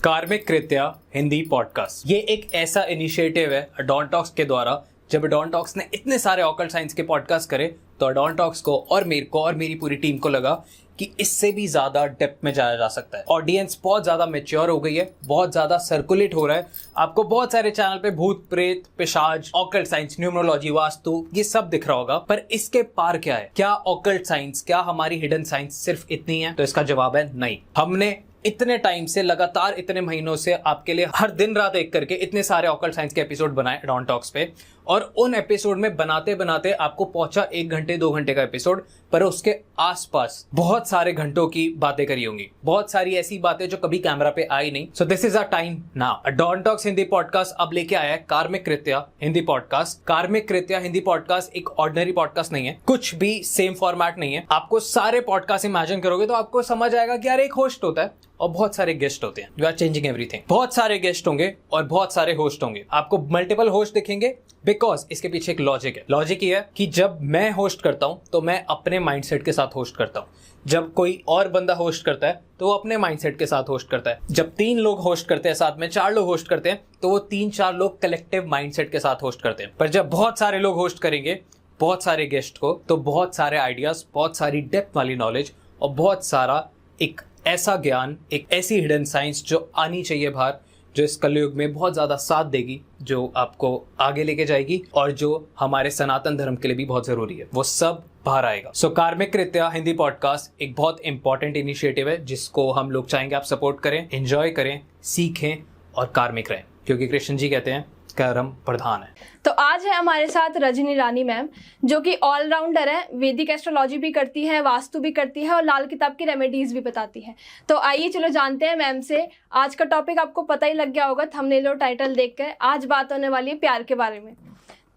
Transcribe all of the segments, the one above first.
कार्मिक कृत्या हिंदी पॉडकास्ट ये एक ऐसा इनिशिएटिव है अडॉन टॉक्स के द्वारा। जब अडॉन टॉक्स ने इतने सारे ऑकल्ट साइंस के पॉडकास्ट करे तो अडॉन टॉक्स को और मेरे को और मेरी पूरी टीम को लगा कि इससे भी ज्यादा डेप्थ में जाया जा सकता है। ऑडियंस बहुत ज्यादा मैच्योर हो गई है, बहुत ज्यादा सर्कुलेट हो रहा है। आपको बहुत सारे चैनल पे भूत प्रेत पिशाच ऑकल्ट साइंस न्यूमरोलॉजी वास्तु ये सब दिख रहा होगा, पर इसके पार क्या है? क्या ऑकल्ट साइंस, क्या हमारी हिडन साइंस सिर्फ इतनी है? तो इसका जवाब है नहीं। हमने इतने टाइम से लगातार इतने महीनों से आपके लिए हर दिन रात एक करके इतने सारे ऑकल्ट साइंस के एपिसोड बनाए अडॉन टॉक्स पे, और उन एपिसोड में बनाते बनाते आपको पहुंचा 1 घंटे 2 घंटे का एपिसोड, पर उसके आसपास बहुत सारे घंटों की बातें करी होंगी, बहुत सारी ऐसी बातें जो कभी कैमरा पे आई नहीं। So this is a time now. Adon talks Hindi podcast अब लेके आया है कार्मिक कृत्या हिंदी पॉडकास्ट। कार्मिक कृत्या हिंदी पॉडकास्ट एक ऑर्डिनरी पॉडकास्ट नहीं है, कुछ भी सेम फॉर्मेट नहीं है। आपको सारे पॉडकास्ट इमेजिन करोगे तो आपको समझ आएगा कि यार एक होस्ट होता है और बहुत सारे गेस्ट होते हैं। You are changing everything. बहुत सारे गेस्ट होंगे और बहुत सारे होस्ट होंगे, आपको मल्टीपल होस्ट दिखेंगे, बिकॉज इसके पीछे एक लॉजिक है। लॉजिक ये है कि जब मैं होस्ट करता हूं तो मैं अपने माइंडसेट के साथ होस्ट करता हूं। जब कोई और बंदा होस्ट करता है तो वो अपने माइंडसेट के साथ होस्ट करता है। जब 3 लोग होस्ट करते हैं, साथ में 4 लोग होस्ट करते हैं, तो वो 3-4 लोग कलेक्टिव माइंडसेट के साथ होस्ट करते हैं। पर जब बहुत सारे लोग होस्ट करेंगे बहुत सारे गेस्ट को, तो बहुत सारे आइडियाज, बहुत सारी डेप्थ वाली नॉलेज और बहुत सारा एक ऐसा ज्ञान, एक ऐसी हिडन साइंस जो आनी चाहिए बाहर, जो इस कलयुग में बहुत ज्यादा साथ देगी, जो आपको आगे लेके जाएगी और जो हमारे सनातन धर्म के लिए भी बहुत जरूरी है, वो सब बाहर आएगा। सो कार्मिक कृत्या हिंदी पॉडकास्ट एक बहुत इंपॉर्टेंट इनिशिएटिव है जिसको हम लोग चाहेंगे आप सपोर्ट करें, एंजॉय करें, सीखें और कार्मिक रहें, क्योंकि कृष्ण जी कहते हैं कर्म प्रधान है। तो आज है हमारे साथ रजनी रानी मैम, जो कि ऑलराउंडर है। वैदिक एस्ट्रोलॉजी भी करती है, वास्तु भी करती है और लाल किताब की रेमेडीज भी बताती है। तो आइए चलो जानते हैं मैम से। आज का टॉपिक आपको पता ही लग गया होगा थंबनेल और टाइटल देखकर। आज बात होने वाली है प्यार के बारे में।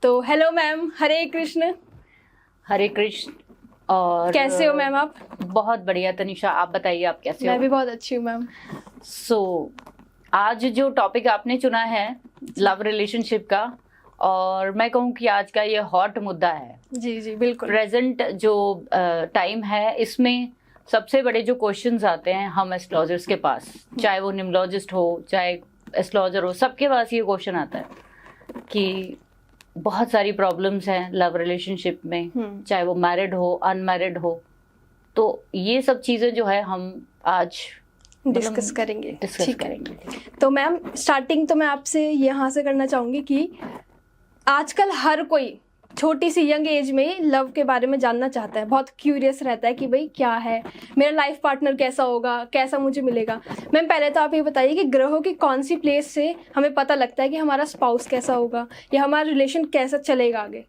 तो हेलो मैम, हरे कृष्ण। हरे कृष्ण। और कैसे हो मैम आप? बहुत बढ़िया तनिषा, आप बताइए आप कैसे हो? मैं भी बहुत अच्छी हूँ मैम। आज जो टॉपिक आपने चुना है लव रिलेशनशिप का, और मैं कहूँ कि आज का ये हॉट मुद्दा है। जी जी बिल्कुल। प्रेजेंट जो टाइम है, इसमें सबसे बड़े जो क्वेश्चंस आते हैं हम एस्ट्रोलॉजर्स के पास, चाहे वो न्यूमरोलॉजिस्ट हो चाहे एस्ट्रोलॉजर हो, सबके पास ये क्वेश्चन आता है कि बहुत सारी प्रॉब्लम्स हैं लव रिलेशनशिप में, चाहे वो मैरिड हो अनमैरिड हो। तो ये सब चीज़ें जो है हम आज डिस्कस करेंगे। ठीक करेंगे। तो मैम स्टार्टिंग तो मैं आपसे यहाँ से करना चाहूँगी कि आजकल हर कोई छोटी सी यंग एज में ही लव के बारे में जानना चाहता है, बहुत क्यूरियस रहता है कि भाई क्या है, मेरा लाइफ पार्टनर कैसा होगा, कैसा मुझे मिलेगा। मैम पहले तो आप ये बताइए कि ग्रहों की कौन सी प्लेस से हमें पता लगता है कि हमारा स्पाउस कैसा होगा या हमारा रिलेशन कैसा चलेगा आगे?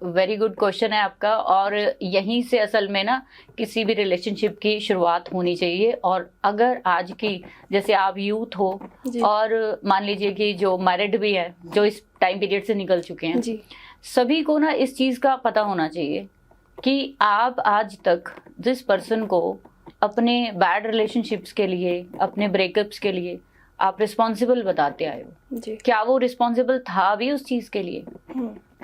वेरी गुड क्वेश्चन है आपका, और यहीं से असल में ना किसी भी रिलेशनशिप की शुरुआत होनी चाहिए। और अगर आज की, जैसे आप यूथ हो और मान लीजिए कि जो मैरिड भी है, जो इस टाइम पीरियड से निकल चुके हैं जी, सभी को ना इस चीज़ का पता होना चाहिए कि आप आज तक जिस पर्सन को अपने बैड रिलेशनशिप्स के लिए, अपने ब्रेकअप्स के लिए आप रिस्पॉन्सिबल बताते आए हो, क्या वो रिस्पॉन्सिबल था भी उस चीज़ के लिए?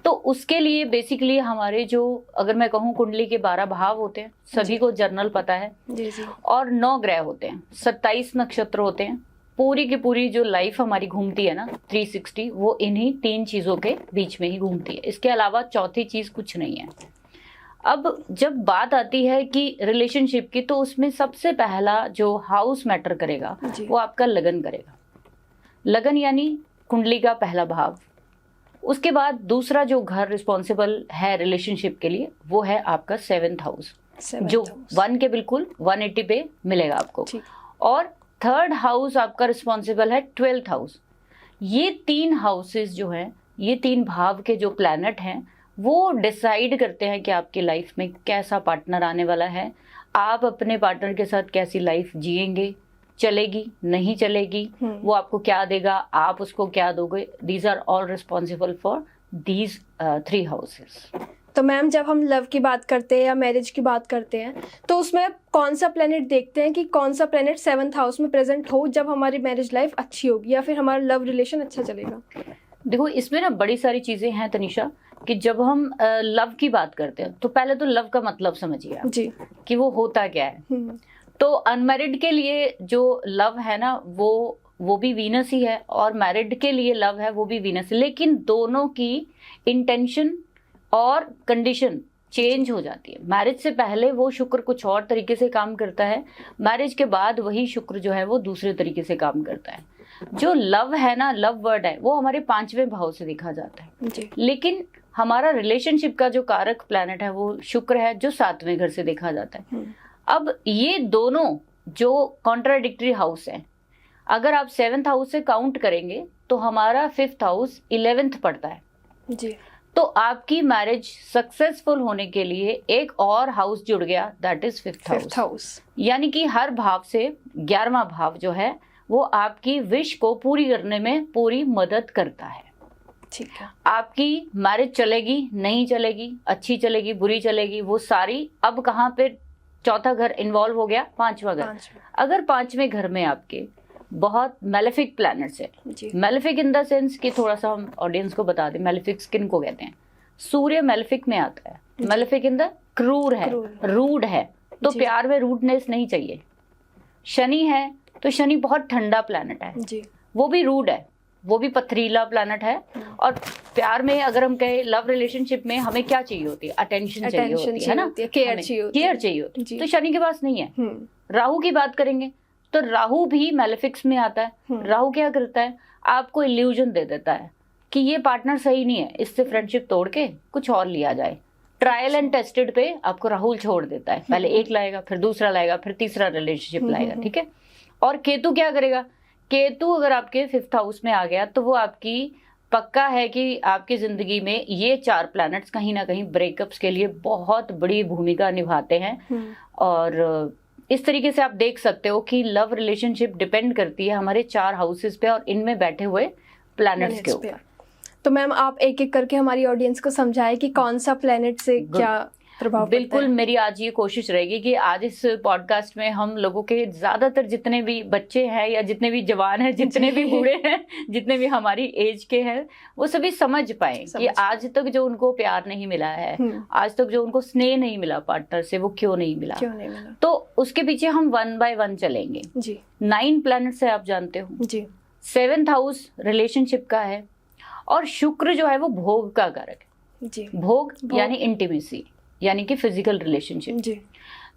तो उसके लिए बेसिकली हमारे जो, अगर मैं कहूँ, कुंडली के 12 भाव होते हैं, सभी को जर्नल पता है जी। और 9 ग्रह होते हैं, 27 नक्षत्र होते हैं। पूरी की पूरी जो लाइफ हमारी घूमती है ना 360, वो इन्हीं 3 चीज़ों के बीच में ही घूमती है। इसके अलावा चौथी चीज़ कुछ नहीं है। अब जब बात आती है कि रिलेशनशिप की, तो उसमें सबसे पहला जो हाउस मैटर करेगा वो आपका लगन करेगा। लगन यानी कुंडली का पहला भाव। उसके बाद दूसरा जो घर रिस्पॉन्सिबल है रिलेशनशिप के लिए, वो है आपका 7th हाउस, जो 1 के बिल्कुल 180 पे मिलेगा आपको। और 3rd हाउस आपका रिस्पॉन्सिबल है 12th हाउस। ये 3 हाउसेस जो हैं, ये 3 भाव के जो प्लैनेट हैं, वो डिसाइड करते हैं कि आपकी लाइफ में कैसा पार्टनर आने वाला है, आप अपने पार्टनर के साथ कैसी लाइफ जिएंगे, चलेगी नहीं चलेगी, वो आपको क्या देगा, आप उसको क्या दोगे। These are all responsible for these 3 houses. तो मैम जब हम लव की बात करते हैं या मैरिज की बात करते हैं, तो उसमें कौन सा प्लेनेट देखते हैं कि कौन सा प्लेनेट 7th हाउस में प्रेजेंट हो जब हमारी मैरिज लाइफ अच्छी होगी या फिर हमारा लव रिलेशन अच्छा चलेगा? देखो, इसमें ना बड़ी सारी चीज़ें हैं तनिषा, कि जब हम लव की बात करते हैं तो पहले तो लव का मतलब समझिए आप जी, कि वो होता क्या है। तो अनमैरिड के लिए जो लव है ना, वो वो भी वीनस ही है और मैरिड के लिए लव है वो भी वीनस है, लेकिन दोनों की इंटेंशन और कंडीशन चेंज हो जाती है। मैरिज से पहले वो शुक्र कुछ और तरीके से काम करता है, मैरिज के बाद वही शुक्र जो है वो दूसरे तरीके से काम करता है। जो लव है ना, लव वर्ड है, वो हमारे 5वें भाव से देखा जाता है जी। लेकिन हमारा रिलेशनशिप का जो कारक प्लैनेट है वो शुक्र है, जो 7वें घर से देखा जाता है। अब ये दोनों जो कॉन्ट्राडिक्टरी हाउस है, अगर आप 7th हाउस से काउंट करेंगे तो हमारा 5th हाउस 11th पड़ता है जी। तो आपकी मैरिज सक्सेसफुल होने के लिए एक और हाउस जुड़ गया, दैट इज 5th हाउस। यानी कि हर भाव से 11वां भाव जो है वो आपकी विश को पूरी करने में पूरी मदद करता है। ठीक है। आपकी मैरिज चलेगी नहीं चलेगी, अच्छी चलेगी बुरी चलेगी, वो सारी अब कहाँ पे चौथा घर इन्वॉल्व हो गया, 5वां घर। अगर 5वें घर में आपके बहुत मेलेफिक प्लैनेट्स है, मेलेफिक इन द सेंस कि थोड़ा सा हम ऑडियंस को बता दें मेलेफिक किन को कहते हैं। सूर्य मेलेफिक में आता है, मेलेफिक इन द क्रूर है, रूड है, तो प्यार में रूडनेस नहीं चाहिए। शनि है तो शनि बहुत ठंडा प्लैनेट है जी, वो भी रूड है, वो भी पथरीला प्लैनेट है। और प्यार में अगर हम कहें लव रिलेशनशिप में हमें क्या चाहिए होती है, अटेंशन चाहिए होती है ना, केयर चाहिए होती है, तो शनि के पास नहीं है। राहु की बात करेंगे तो राहु भी मेलेफिक्स में आता है। राहु क्या करता है, आपको इल्यूजन दे देता है कि ये पार्टनर सही नहीं है, इससे फ्रेंडशिप तोड़ के कुछ और लिया जाए। ट्रायल एंड टेस्टेड पे आपको राहुल छोड़ देता है, पहले एक लाएगा, फिर दूसरा लाएगा, फिर तीसरा रिलेशनशिप लाएगा, ठीक है। और केतु क्या करेगा, केतु अगर आपके 5th हाउस में आ गया तो वो आपकी पक्का है कि आपकी जिंदगी में ये 4 प्लैनेट्स कहीं ना कहीं ब्रेकअप्स के लिए बहुत बड़ी भूमिका निभाते हैं। और इस तरीके से आप देख सकते हो कि लव रिलेशनशिप डिपेंड करती है हमारे 4 हाउसेस पे और इनमें बैठे हुए प्लैनेट्स के ऊपर। तो मैम आप एक एक करके हमारी ऑडियंस को समझाएं कि कौन सा प्लैनेट से क्या प्रभाव। बिल्कुल, मेरी आज ये कोशिश रहेगी कि आज इस पॉडकास्ट में हम लोगों के ज्यादातर जितने भी बच्चे हैं या जितने भी जवान हैं, जितने भी बूढ़े हैं, जितने भी हमारी एज के हैं, वो सभी समझ पाए कि आज तक जो उनको प्यार नहीं मिला है, आज तक जो उनको स्नेह नहीं मिला पार्टनर से, वो क्यों नहीं मिला। तो उसके पीछे हम 1 by 1 चलेंगे जी। 9 प्लैनेट्स है, आप जानते हो जी। 7th हाउस रिलेशनशिप का है और शुक्र जो है वो भोग का कारक है जी। भोग यानी इंटीमेसी, यानी कि फिजिकल रिलेशनशिप जी।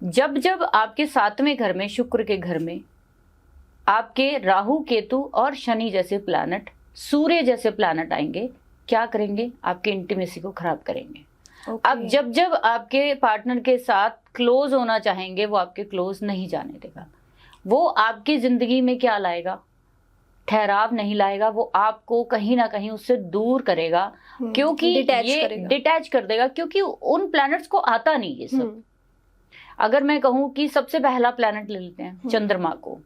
जब जब आपके 7वें घर में, शुक्र के घर में आपके राहु केतु और शनि जैसे प्लैनेट, सूर्य जैसे प्लैनेट आएंगे, क्या करेंगे, आपके इंटीमेसी को खराब करेंगे। अब जब जब आपके पार्टनर के साथ क्लोज होना चाहेंगे वो आपके क्लोज नहीं जाने देगा। वो आपकी जिंदगी में क्या लाएगा, ठहराव नहीं लाएगा, वो आपको कहीं ना कहीं उससे दूर करेगा, क्योंकि ये डिटैच कर देगा, क्योंकि उन प्लैनेट्स को आता नहीं ये सब। अगर मैं कहूँ कि सबसे पहला प्लैनेट ले लेते हैं चंद्रमा को,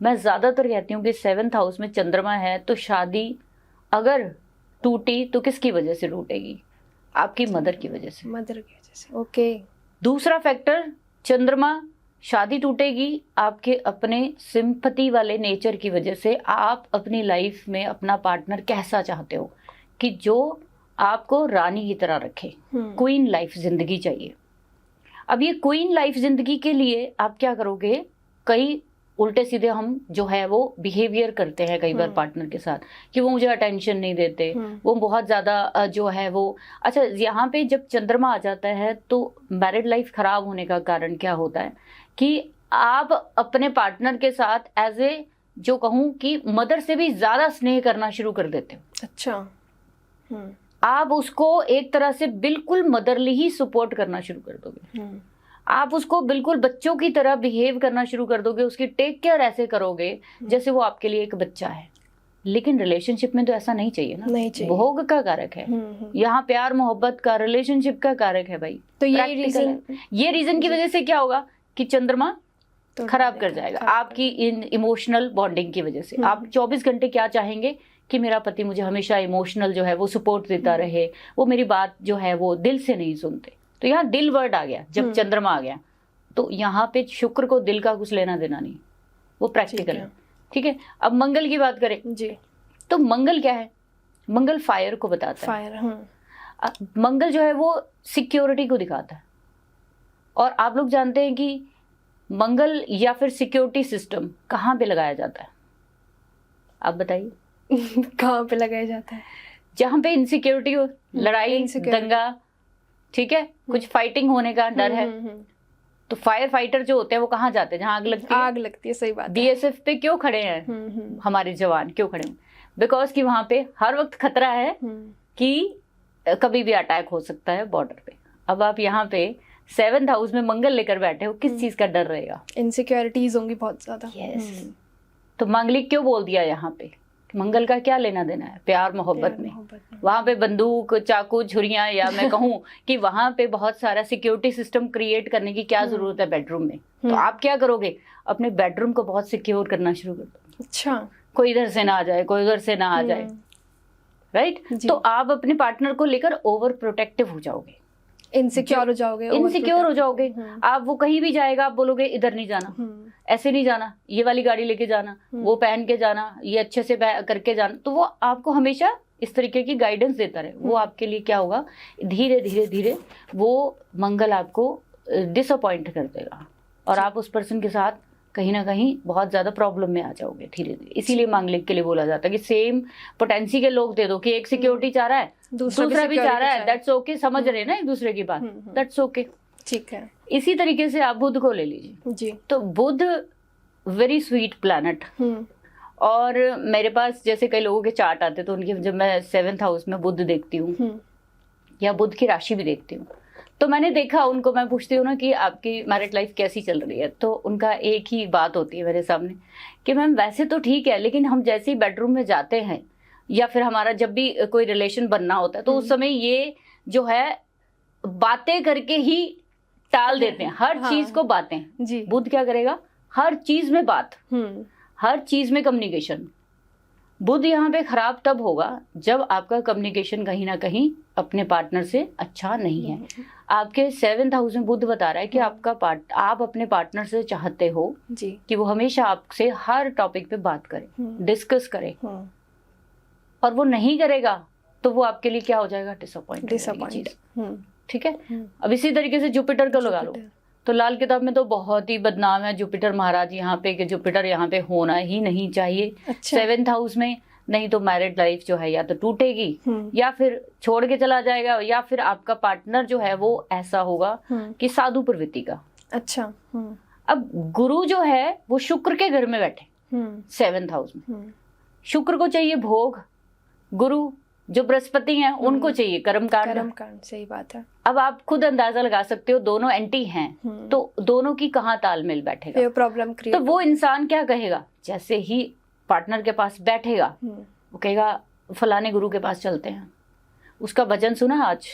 मैं ज्यादातर कहती हूँ कि 7th हाउस में चंद्रमा है तो शादी अगर टूटी तो किसकी वजह से टूटेगी, आपकी मदर की वजह से। मदर की वजह से, ओके। दूसरा फैक्टर, चंद्रमा शादी टूटेगी आपके अपने सिंपैथी वाले नेचर की वजह से। आप अपनी लाइफ में अपना पार्टनर कैसा चाहते हो कि जो आपको रानी की तरह रखे, क्वीन लाइफ जिंदगी चाहिए। अब ये क्वीन लाइफ जिंदगी के लिए आप क्या करोगे, कई उल्टे सीधे हम जो है वो बिहेवियर करते हैं कई बार पार्टनर के साथ कि वो मुझे अटेंशन नहीं देते, वो बहुत ज्यादा जो है वो। अच्छा, यहाँ पे जब चंद्रमा आ जाता है तो मैरिड लाइफ खराब होने का कारण क्या होता है कि आप अपने पार्टनर के साथ एज ए, जो कहूँ कि मदर से भी ज्यादा स्नेह करना शुरू कर देते हो। अच्छा। आप उसको एक तरह से बिल्कुल मदरली ही सपोर्ट करना शुरू कर दोगे। आप उसको बिल्कुल बच्चों की तरह बिहेव करना शुरू कर दोगे, उसकी टेक केयर ऐसे करोगे जैसे वो आपके लिए एक बच्चा है। लेकिन रिलेशनशिप में तो ऐसा नहीं चाहिए ना, नहीं चाहिए। भोग का कारक है यहाँ, प्यार मोहब्बत का, रिलेशनशिप का कारक है भाई। तो ये रीजन की वजह से क्या होगा कि चंद्रमा खराब कर जाएगा आपकी इन इमोशनल बॉन्डिंग की वजह से। आप 24 घंटे क्या चाहेंगे कि मेरा पति मुझे हमेशा इमोशनल जो है वो सपोर्ट देता रहे, वो मेरी बात जो है वो दिल से नहीं सुनते। तो यहाँ दिल वर्ड आ गया जब चंद्रमा आ गया, तो यहाँ पे शुक्र को दिल का कुछ लेना देना नहीं, वो प्रैक्टिकल है, ठीक है। अब मंगल की बात करें जी, तो मंगल क्या है, मंगल फायर को बताता है। मंगल जो है वो सिक्योरिटी को दिखाता है। और आप लोग जानते हैं कि मंगल या फिर सिक्योरिटी सिस्टम कहाँ पे लगाया जाता है, आप बताइए कहाँ पे लगाया जाता है? जहाँ पे इनसिक्योरिटी हो, लड़ाई, insecurity। दंगा, ठीक है, कुछ फाइटिंग होने का डर है, तो फायर फाइटर जो होते हैं वो कहाँ जाते हैं? जहाँ आग लगती है। आग लगती है, सही बात है। बीएसएफ पे क्यों खड़े हैं हमारे जवान, क्यों खड़े हैं? बिकॉज कि वहां पे हर वक्त खतरा है कि कभी भी अटैक हो सकता है बॉर्डर पे। अब आप यहाँ पे 7th हाउस में मंगल लेकर बैठे हो, किस चीज का डर रहेगा? इनसिक्योरिटीज होंगी बहुत ज्यादा। यस। तो मांगलिक क्यों बोल दिया यहाँ पे? मंगल का क्या लेना देना है प्यार मोहब्बत में? वहां पे बंदूक, चाकू, छुरियां, या मैं कहूँ कि वहां पे बहुत सारा सिक्योरिटी सिस्टम क्रिएट करने की क्या जरूरत है बेडरूम में? तो आप क्या करोगे? अपने बेडरूम को बहुत सिक्योर करना शुरू कर दो। अच्छा, कोई इधर से ना आ जाए, कोई उधर से ना आ जाए, राइट? तो आप अपने पार्टनर को लेकर ओवर प्रोटेक्टिव हो जाओगे, इनसिक्योर हो जाओगे, इनसिक्योर हो जाओगे। आप वो कहीं भी जाएगा, आप बोलोगे इधर नहीं जाना, ऐसे नहीं जाना, ये वाली गाड़ी लेके जाना, वो पहन के जाना, ये अच्छे से करके जाना। तो वो आपको हमेशा इस तरीके की गाइडेंस देता रहे। वो आपके लिए क्या होगा, धीरे धीरे धीरे वो मंगल आपको डिसअपॉइंट कर देगा और आप उस पर्सन के साथ कहीं ना कहीं बहुत ज्यादा प्रॉब्लम में आ जाओगे धीरे धीरे। इसीलिए मांगलिक के लिए बोला जाता है कि सेम पोटेंसी के लोग दे दो, कि एक सिक्योरिटी चाह रहा है, दूसरा भी चाह रहा है, दैट्स ओके, समझ रहे हैं ना एक दूसरे की बात, दैट्स ओके, ठीक है। इसी तरीके से आप बुध को ले लीजिए जी। तो बुध वेरी स्वीट प्लैनेट। और मेरे पास जैसे कई लोगों के चार्ट आते तो उनकी, जब मैं 7th हाउस में बुध देखती हूँ या बुध की राशि भी देखती हूँ, तो मैंने देखा उनको, मैं पूछती हूँ ना कि आपकी मैरिड लाइफ कैसी चल रही है, तो उनका एक ही बात होती है मेरे सामने कि मैम वैसे तो ठीक है, लेकिन हम जैसे ही बेडरूम में जाते हैं या फिर हमारा जब भी कोई रिलेशन बनना होता है तो उस समय ये जो है बातें करके ही टाल देते हैं, हर चीज को बातें। जी। बुध क्या करेगा? हर चीज में बात, हर चीज में कम्युनिकेशन। बुध यहाँ पे खराब तब होगा जब आपका कम्युनिकेशन कहीं ना कहीं अपने पार्टनर से अच्छा नहीं है। आपके 7th हाउस में बुध बता रहा है कि आप अपने पार्टनर से चाहते हो जी कि वो हमेशा आपसे हर टॉपिक पे बात करे, डिस्कस करे, और वो नहीं करेगा तो वो आपके लिए क्या हो जाएगा? डिसअपॉइंट। ठीक है। अब इसी तरीके से जुपिटर को लगा लो, तो लाल किताब में तो बहुत ही बदनाम है जुपिटर महाराज यहाँ पे, कि जुपिटर यहाँ पे होना ही नहीं चाहिए। अच्छा। 7th हाउस में, नहीं तो मैरिड लाइफ जो है या तो टूटेगी या फिर छोड़ के चला जाएगा, या फिर आपका पार्टनर जो है वो ऐसा होगा कि साधु प्रवृत्ति का। अच्छा। अब गुरु जो है वो शुक्र के घर में बैठे 7th हाउस में, शुक्र को चाहिए भोग, गुरु जो बृहस्पति हैं उनको चाहिए कर्मकांड। सही बात है। अब आप खुद अंदाजा लगा सकते हो, दोनों एंटी हैं तो दोनों की कहाँ तालमेल बैठेगा, प्रॉब्लम क्रिएट। तो वो इंसान क्या कहेगा? जैसे ही पार्टनर के पास बैठेगा वो कहेगा फलाने गुरु के पास चलते हैं, उसका भजन सुना आज,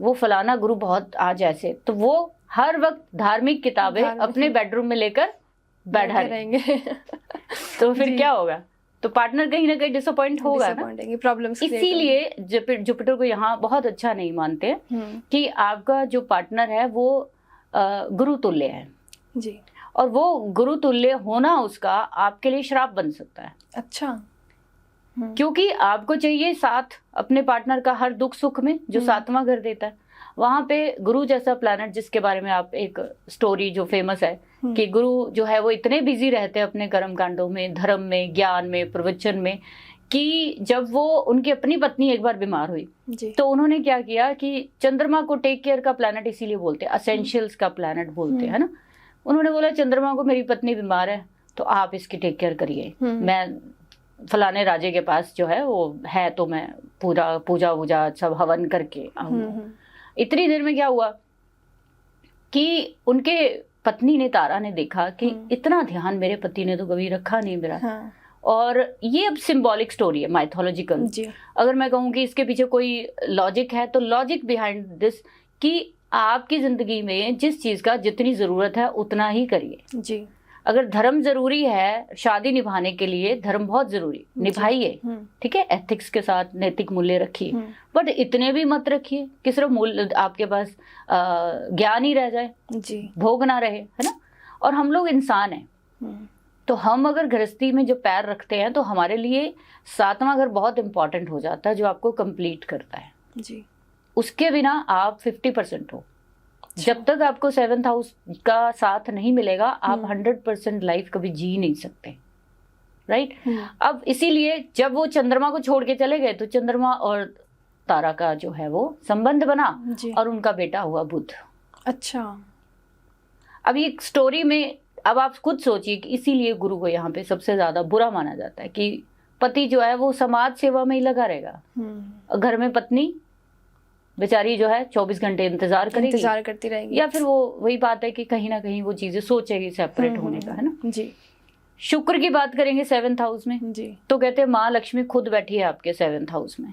वो फलाना गुरु बहुत आज ऐसे, तो वो हर वक्त धार्मिक किताबें अपने बेडरूम में लेकर बैठा रहेंगे तो फिर क्या होगा? तो पार्टनर कहीं ना कहीं डिसअपॉइंट होगा ना, प्रॉब्लम्स। इसीलिए जुपिटर को यहाँ बहुत अच्छा नहीं मानते कि आपका जो पार्टनर है वो गुरु तुल्य है जी, और वो गुरु तुल्य होना उसका आपके लिए श्राप बन सकता है। अच्छा। क्योंकि आपको चाहिए साथ अपने पार्टनर का हर दुख सुख में, जो 7वां घर देता है। वहां पे गुरु जैसा प्लैनेट, जिसके बारे में आप एक स्टोरी जो फेमस है कि गुरु जो है वो इतने बिजी रहते हैं अपने कर्म कांडों में, धर्म में, ज्ञान में, प्रवचन में, कि जब वो उनकी अपनी पत्नी एक बार बीमार हुई तो उन्होंने क्या किया कि चंद्रमा को टेक केयर का प्लैनेट इसीलिए बोलते हैं, असेंशियल्स का प्लैनेट बोलते हैं ना। उन्होंने बोला चंद्रमा को मेरी पत्नी बीमार है तो आप इसकी टेक केयर करिए, मैं फलाने राजे के पास जो है वो है तो मैं पूजा वूजा सब हवन करके आऊंगा। इतनी देर में क्या हुआ कि उनके पत्नी ने, तारा ने देखा कि इतना ध्यान मेरे पति ने तो कभी रखा नहीं मेरा। और ये अब सिंबॉलिक स्टोरी है, माइथोलॉजिकल। अगर मैं कहूँ कि इसके पीछे कोई लॉजिक है तो लॉजिक बिहाइंड दिस कि आपकी जिंदगी में जिस चीज का जितनी जरूरत है उतना ही करिए जी। अगर धर्म जरूरी है शादी निभाने के लिए, धर्म बहुत जरूरी, निभाइए, ठीक है, एथिक्स के साथ नैतिक मूल्य रखिए, बट इतने भी मत रखिए कि सिर्फ मूल्य आपके पास ज्ञान ही रह जाए जी, भोग ना रहे, है ना। और हम लोग इंसान हैं तो हम अगर गृहस्थी में जो पैर रखते हैं तो हमारे लिए 7वां घर बहुत इंपॉर्टेंट हो जाता है, जो आपको कंप्लीट करता है जी। उसके बिना आप 50% हो। जब तक आपको 7th हाउस का साथ नहीं मिलेगा आप 100% लाइफ कभी जी नहीं सकते। राइट। अब इसीलिए जब वो चंद्रमा को छोड़ के चले गए तो चंद्रमा और तारा का जो है वो संबंध बना और उनका बेटा हुआ बुध। अच्छा। अब ये स्टोरी में अब आप खुद सोचिए कि इसीलिए गुरु को यहाँ पे सबसे ज्यादा बुरा माना जाता है कि पति जो है वो समाज सेवा में ही लगा रहेगा, घर में पत्नी बेचारी जो है 24 घंटे इंतजार करती रहेगी, या फिर वो वही बात है कि कहीं ना कहीं वो चीजें सोचेगी सेपरेट होने का, है ना जी। शुक्र की बात करेंगे 7th हाउस में जी, तो कहते हैं माँ लक्ष्मी खुद बैठी है आपके 7th हाउस में।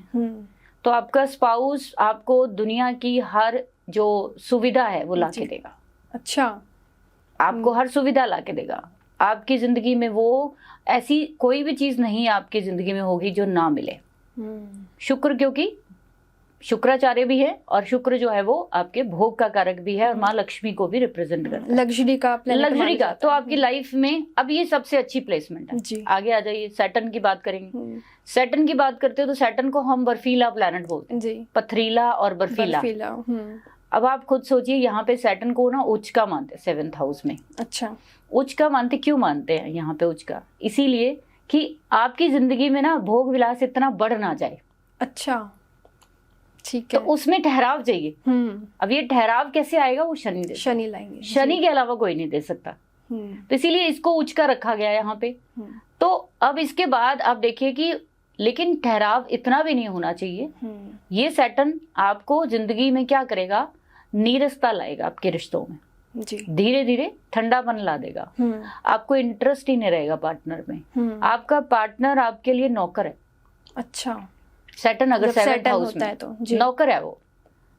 तो आपका स्पाउस आपको दुनिया की हर जो सुविधा है वो ला के देगा। अच्छा। आपको हर सुविधा ला के देगा आपकी जिंदगी में। वो ऐसी कोई भी चीज नहीं आपकी जिंदगी में होगी जो ना मिले। शुक्र, क्योंकि शुक्राचार्य भी है और शुक्र जो है वो आपके भोग का कारक भी है और माँ लक्ष्मी को भी रिप्रेजेंट करता है, लग्जरी का। तो आपकी लाइफ में अब ये सबसे अच्छी प्लेसमेंट है जी। आगे आ जाइए, सैटर्न की बात करेंगे। सैटर्न की बात करते हो तो सैटर्न को हम बर्फीला प्लैनेट बोलते हैं जी, पथरीला और बर्फीला। अब आप खुद सोचिए, यहाँ पे सैटर्न को ना उच्च का मानते हैं 7th हाउस में। अच्छा। उच्च का मानते क्यों मानते हैं यहाँ पे उच्च का? इसीलिए कि आपकी जिंदगी में ना भोग विलास इतना बढ़ ना जाए। अच्छा, ठीक है। तो उसमें ठहराव चाहिए। अब ये ठहराव कैसे आएगा? वो शनि लाएंगे। शनि के अलावा कोई नहीं दे सकता। तो इसीलिए इसको उच्च का रखा गया यहाँ पे। तो अब इसके बाद आप देखिए कि लेकिन ठहराव इतना भी नहीं होना चाहिए। ये सैटर्न आपको जिंदगी में क्या करेगा? नीरसता लाएगा आपके रिश्तों में जी। धीरे धीरे ठंडापन ला देगा। आपको इंटरेस्ट ही नहीं रहेगा पार्टनर में। आपका पार्टनर आपके लिए नौकर है। अच्छा। सैटर्न अगर 7th हाउस में तो नौकर है वो,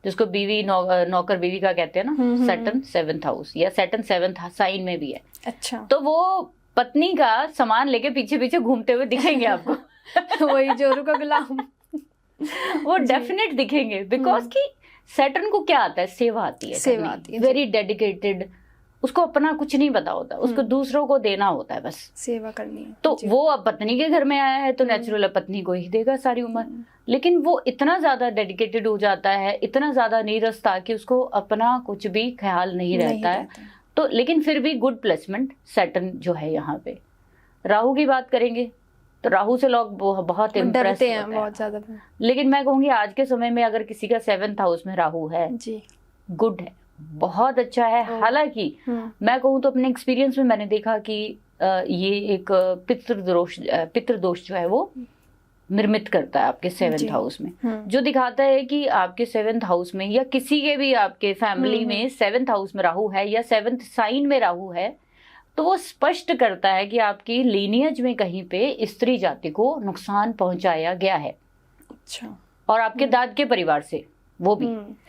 जिसको बीवी नौकर बीवी का कहते हैं ना, सैटर्न 7th हाउस या सैटर्न 7th साइन में भी है। अच्छा। तो वो पत्नी का सामान लेके पीछे पीछे घूमते हुए दिखेंगे आपको वही जोरू का गुलाम वो डेफिनेट दिखेंगे, बिकॉज कि सैटर्न को क्या आता है? सेवा आती है, वेरी डेडिकेटेड। उसको अपना कुछ नहीं पता होता, उसको दूसरों को देना होता है, बस सेवा करनी है। तो वो अब पत्नी के घर में आया है तो नेचुरल पत्नी को ही देगा सारी उम्र। लेकिन वो इतना ज्यादा डेडिकेटेड हो जाता है, इतना ज्यादा नीरसता कि उसको अपना कुछ भी ख्याल नहीं रहता है। तो लेकिन फिर भी गुड प्लेसमेंट सैटर्न जो है यहाँ पे। राहु की बात करेंगे तो राहु से लोग बहुत इम्प्रेस हैं, बहुत ज्यादा। लेकिन मैं कहूंगी आज के समय में अगर किसी का 7th हाउस में राहु है जी, गुड है, बहुत अच्छा है। हालांकि मैं कहूँ तो अपने एक्सपीरियंस में मैंने देखा कि ये एक पितृदोष जो है वो निर्मित करता है आपके 7th हाउस में, जो दिखाता है कि आपके 7th हाउस में या किसी के भी आपके फैमिली में 7th हाउस में राहु है या 7th साइन में राहु है, तो वो स्पष्ट करता है कि आपकी लीनियज में कहीं पे स्त्री जाति को नुकसान पहुंचाया गया है। अच्छा। और आपके दाद के परिवार से वो भी,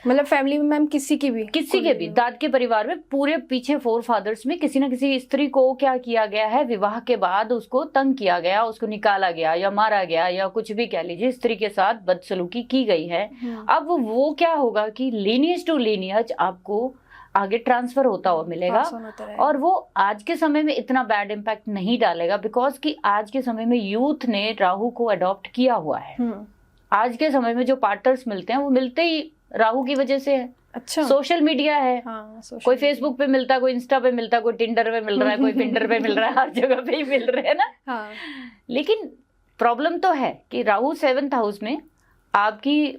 मतलब फैमिली में मैम किसी के भी दाद के परिवार में पूरे पीछे 4 फादर्स में किसी न किसी स्त्री को क्या किया गया है? विवाह के बाद उसको तंग किया गया, उसको निकाला गया या मारा गया या कुछ भी कह लीजिए, स्त्री के साथ बदसलूकी की गई है। अब वो क्या होगा कि लीनियज टू लीनियज आपको आगे ट्रांसफर होता हुआ मिलेगा और वो आज के समय में इतना बैड इम्पैक्ट नहीं डालेगा, बिकॉज कि आज के समय में यूथ ने राहु को अडॉप्ट किया हुआ है। आज के समय में जो पार्टनर्स मिलते हैं वो मिलते ही राहु की वजह से है। अच्छा। सोशल मीडिया है। कोई फेसबुक पे मिलता है, कोई इंस्टा पे मिलता है, कोई टिंडर पे मिल रहा है, कोई पिंडर पे मिल रहा है, हर जगह पे ही मिल रहे हैं ना। लेकिन प्रॉब्लम तो है कि राहु 7th हाउस में आपकी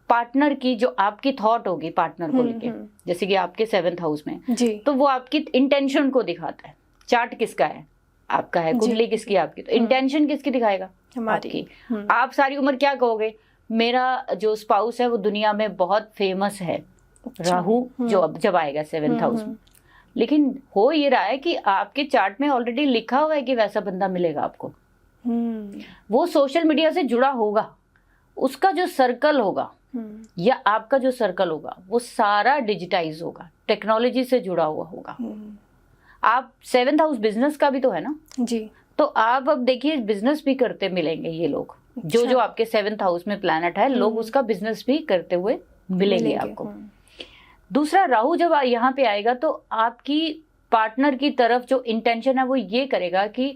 पार्टनर की जो आपकी थॉट होगी पार्टनर को लेके, जैसे कि आपके 7th हाउस में जी, तो वो आपकी इंटेंशन को दिखाता है। चार्ट किसका है? आपका है। कुंडली किसकी? आपकी। तो इंटेंशन किसकी दिखाएगा? हमारी। आप सारी उम्र क्या कहोगे? मेरा जो स्पाउस है वो दुनिया में बहुत फेमस है। राहु जो अब जब आएगा 7th हाउस में, लेकिन हो ये रहा है कि आपके चार्ट में ऑलरेडी लिखा हुआ है कि वैसा बंदा मिलेगा आपको। वो सोशल मीडिया से जुड़ा होगा, उसका जो सर्कल होगा या आपका जो सर्कल होगा वो सारा डिजिटाइज होगा, टेक्नोलॉजी से जुड़ा हुआ होगा। आप 7th हाउस बिजनेस का भी तो है ना जी, तो आप अब देखिए बिजनेस भी करते मिलेंगे ये लोग। अच्छा। जो आपके 7th हाउस में प्लैनेट है, लोग उसका बिजनेस भी करते हुए मिलेंगे आपको। दूसरा, राहु जब यहाँ पे आएगा तो आपकी पार्टनर की तरफ जो इंटेंशन है वो ये करेगा कि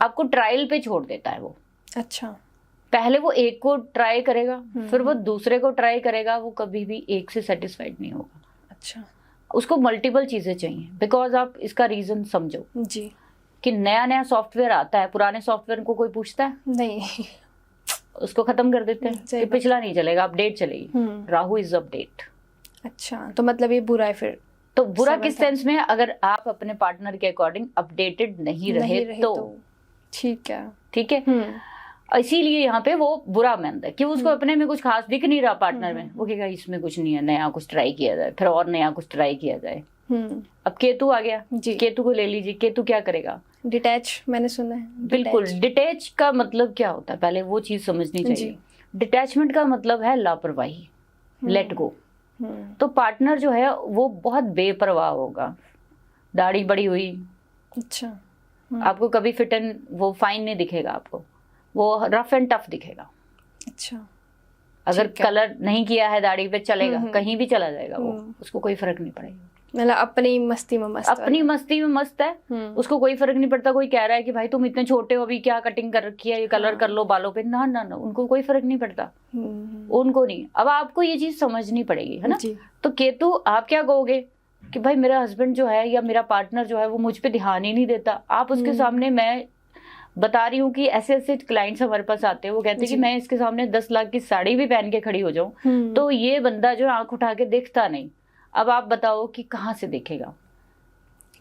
आपको ट्रायल पे छोड़ देता है वो। अच्छा। पहले वो एक को ट्राई करेगा, फिर वो दूसरे को ट्राई करेगा, वो कभी भी एक से सेटिस्फाइड नहीं होगा। अच्छा। उसको मल्टीपल चीजें चाहिए, बिकॉज आप इसका रीजन समझो जी। कि नया नया सॉफ्टवेयर आता है, पुराने सॉफ्टवेयर को कोई पूछता है नहीं, उसको खत्म कर देते हैं सही कि बात। पिछला नहीं चलेगा, अपडेट चलेगी। Rahu is update. अच्छा, तो मतलब ये बुरा है फिर। तो बुरा Seventh किस सेंस में, अगर आप अपने पार्टनर के अकॉर्डिंग अपडेटेड नहीं रहे तो ठीक है। ठीक है। इसीलिए यहाँ पे वो बुरा मंद है कि उसको अपने में कुछ खास दिख नहीं रहा पार्टनर में, वो कहेगा इसमें कुछ नहीं है, नया कुछ ट्राई किया जाए, फिर और नया कुछ ट्राई किया जाए। अब केतु आ गया जी। केतु को ले लीजिए। केतु क्या करेगा? डिटैच, मैंने सुना है। बिल्कुल। डिटैच का मतलब क्या होता है, पहले वो चीज समझनी चाहिए। डिटैचमेंट का मतलब है लापरवाही, लेट गो। तो पार्टनर जो है वो बहुत बेपरवाह होगा, दाढ़ी बड़ी हुई, अच्छा, आपको कभी फिट एंड वो फाइन नहीं दिखेगा, आपको वो रफ एंड टफ दिखेगा। अच्छा, अगर कलर नहीं किया है दाढ़ी पे चलेगा, कहीं भी चला जाएगा वो, उसको कोई फर्क नहीं पड़ेगा। मतलब अपनी मस्ती में मस्त, अपनी मस्ती में मस्त है, उसको कोई फर्क नहीं पड़ता। कोई कह रहा है कि भाई तुम इतने छोटे हो, अभी क्या कटिंग कर रखी है, ये कलर कर लो बालों पे, ना ना ना, उनको कोई फर्क नहीं पड़ता, उनको नहीं। अब आपको ये चीज समझनी पड़ेगी, है ना। तो केतु आप क्या कहोगे कि भाई मेरा हस्बैंड जो है या मेरा पार्टनर जो है वो मुझ पे ध्यान ही नहीं देता। आप उसके सामने, मैं बता रही हूँ कि ऐसे ऐसे क्लाइंट्स हमारे पास आते हैं, वो कहते हैं कि मैं इसके सामने 10 लाख की साड़ी भी पहन के खड़ी हो जाऊं तो ये बंदा जो आंख उठा के देखता नहीं। अब आप बताओ कि कहाँ से देखेगा?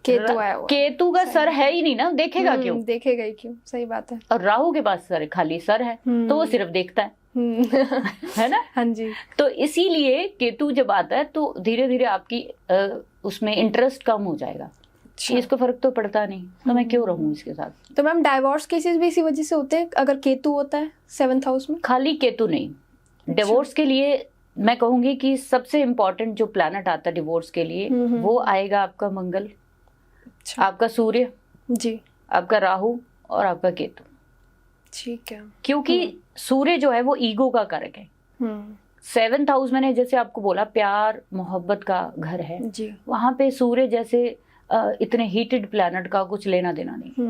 केतु आया हुआ, केतु का सर है ही नहीं ना, देखेगा क्यों? देखेगा ही क्यों, सही बात है। और राहु के पास सर खाली सर है, तो वो सिर्फ देखता है है ना। हाँ जी। तो इसीलिए केतु जब आता है तो धीरे धीरे आपकी उसमें इंटरेस्ट कम हो जाएगा। इसको फर्क तो पड़ता नहीं, तो मैं क्यों रहूं इसके साथ। तो मैम डाइवोर्स केसेस भी इसी वजह से होते हैं अगर केतु होता है 7th हाउस में? खाली केतु नहीं, डिवोर्स के लिए मैं कहूंगी कि सबसे इम्पोर्टेंट जो प्लैनेट आता है डिवोर्स के लिए वो आएगा आपका मंगल, आपका सूर्य जी, आपका राहु और आपका केतु। ठीक है। क्योंकि सूर्य जो है वो ईगो का कारक है। 7th हाउस मैंने जैसे आपको बोला प्यार मोहब्बत का घर है जी, वहां पे सूर्य जैसे इतने हीटेड प्लैनेट का कुछ लेना देना नहीं।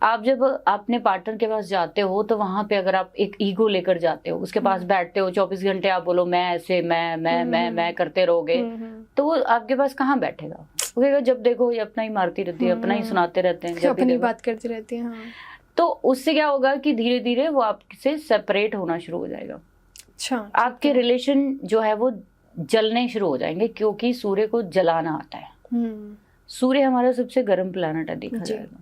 आप जब अपने पार्टनर के पास जाते हो तो वहां पे अगर आप एक ईगो लेकर जाते हो, उसके पास बैठते हो 24 घंटे आप बोलो मैं ऐसे मैं करते रहोगे, तो वो आपके पास कहाँ बैठेगा? वो कहेगा जब देखो ये अपना ही मारती रहती है, अपना ही सुनाते रहते हैं, जब अपनी बात करती रहती है। हाँ। तो उससे क्या होगा कि धीरे धीरे वो आपसे सेपरेट होना शुरू हो जाएगा। अच्छा, आपके रिलेशन जो है वो जलने शुरू हो जाएंगे, क्योंकि सूर्य को जलाना आता है। सूर्य हमारा सबसे गर्म प्लैनेट है देखा जाए तो।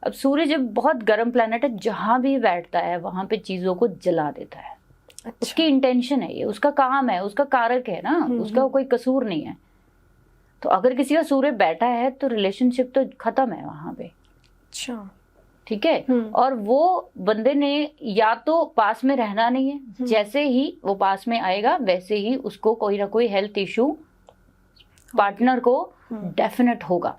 अब सूर्य जब बहुत गर्म प्लैनेट है, जहां भी बैठता है वहां पे चीजों को जला देता है। अच्छा। उसकी इंटेंशन है, ये उसका काम है, उसका कारक है ना, उसका कोई कसूर नहीं है। तो अगर किसी का सूर्य बैठा है तो रिलेशनशिप तो खत्म है वहां पे। अच्छा, ठीक है। और वो बंदे ने या तो पास में रहना नहीं है, जैसे ही वो पास में आएगा वैसे ही उसको कोई ना कोई हेल्थ इशू पार्टनर को डेफिनेट होगा।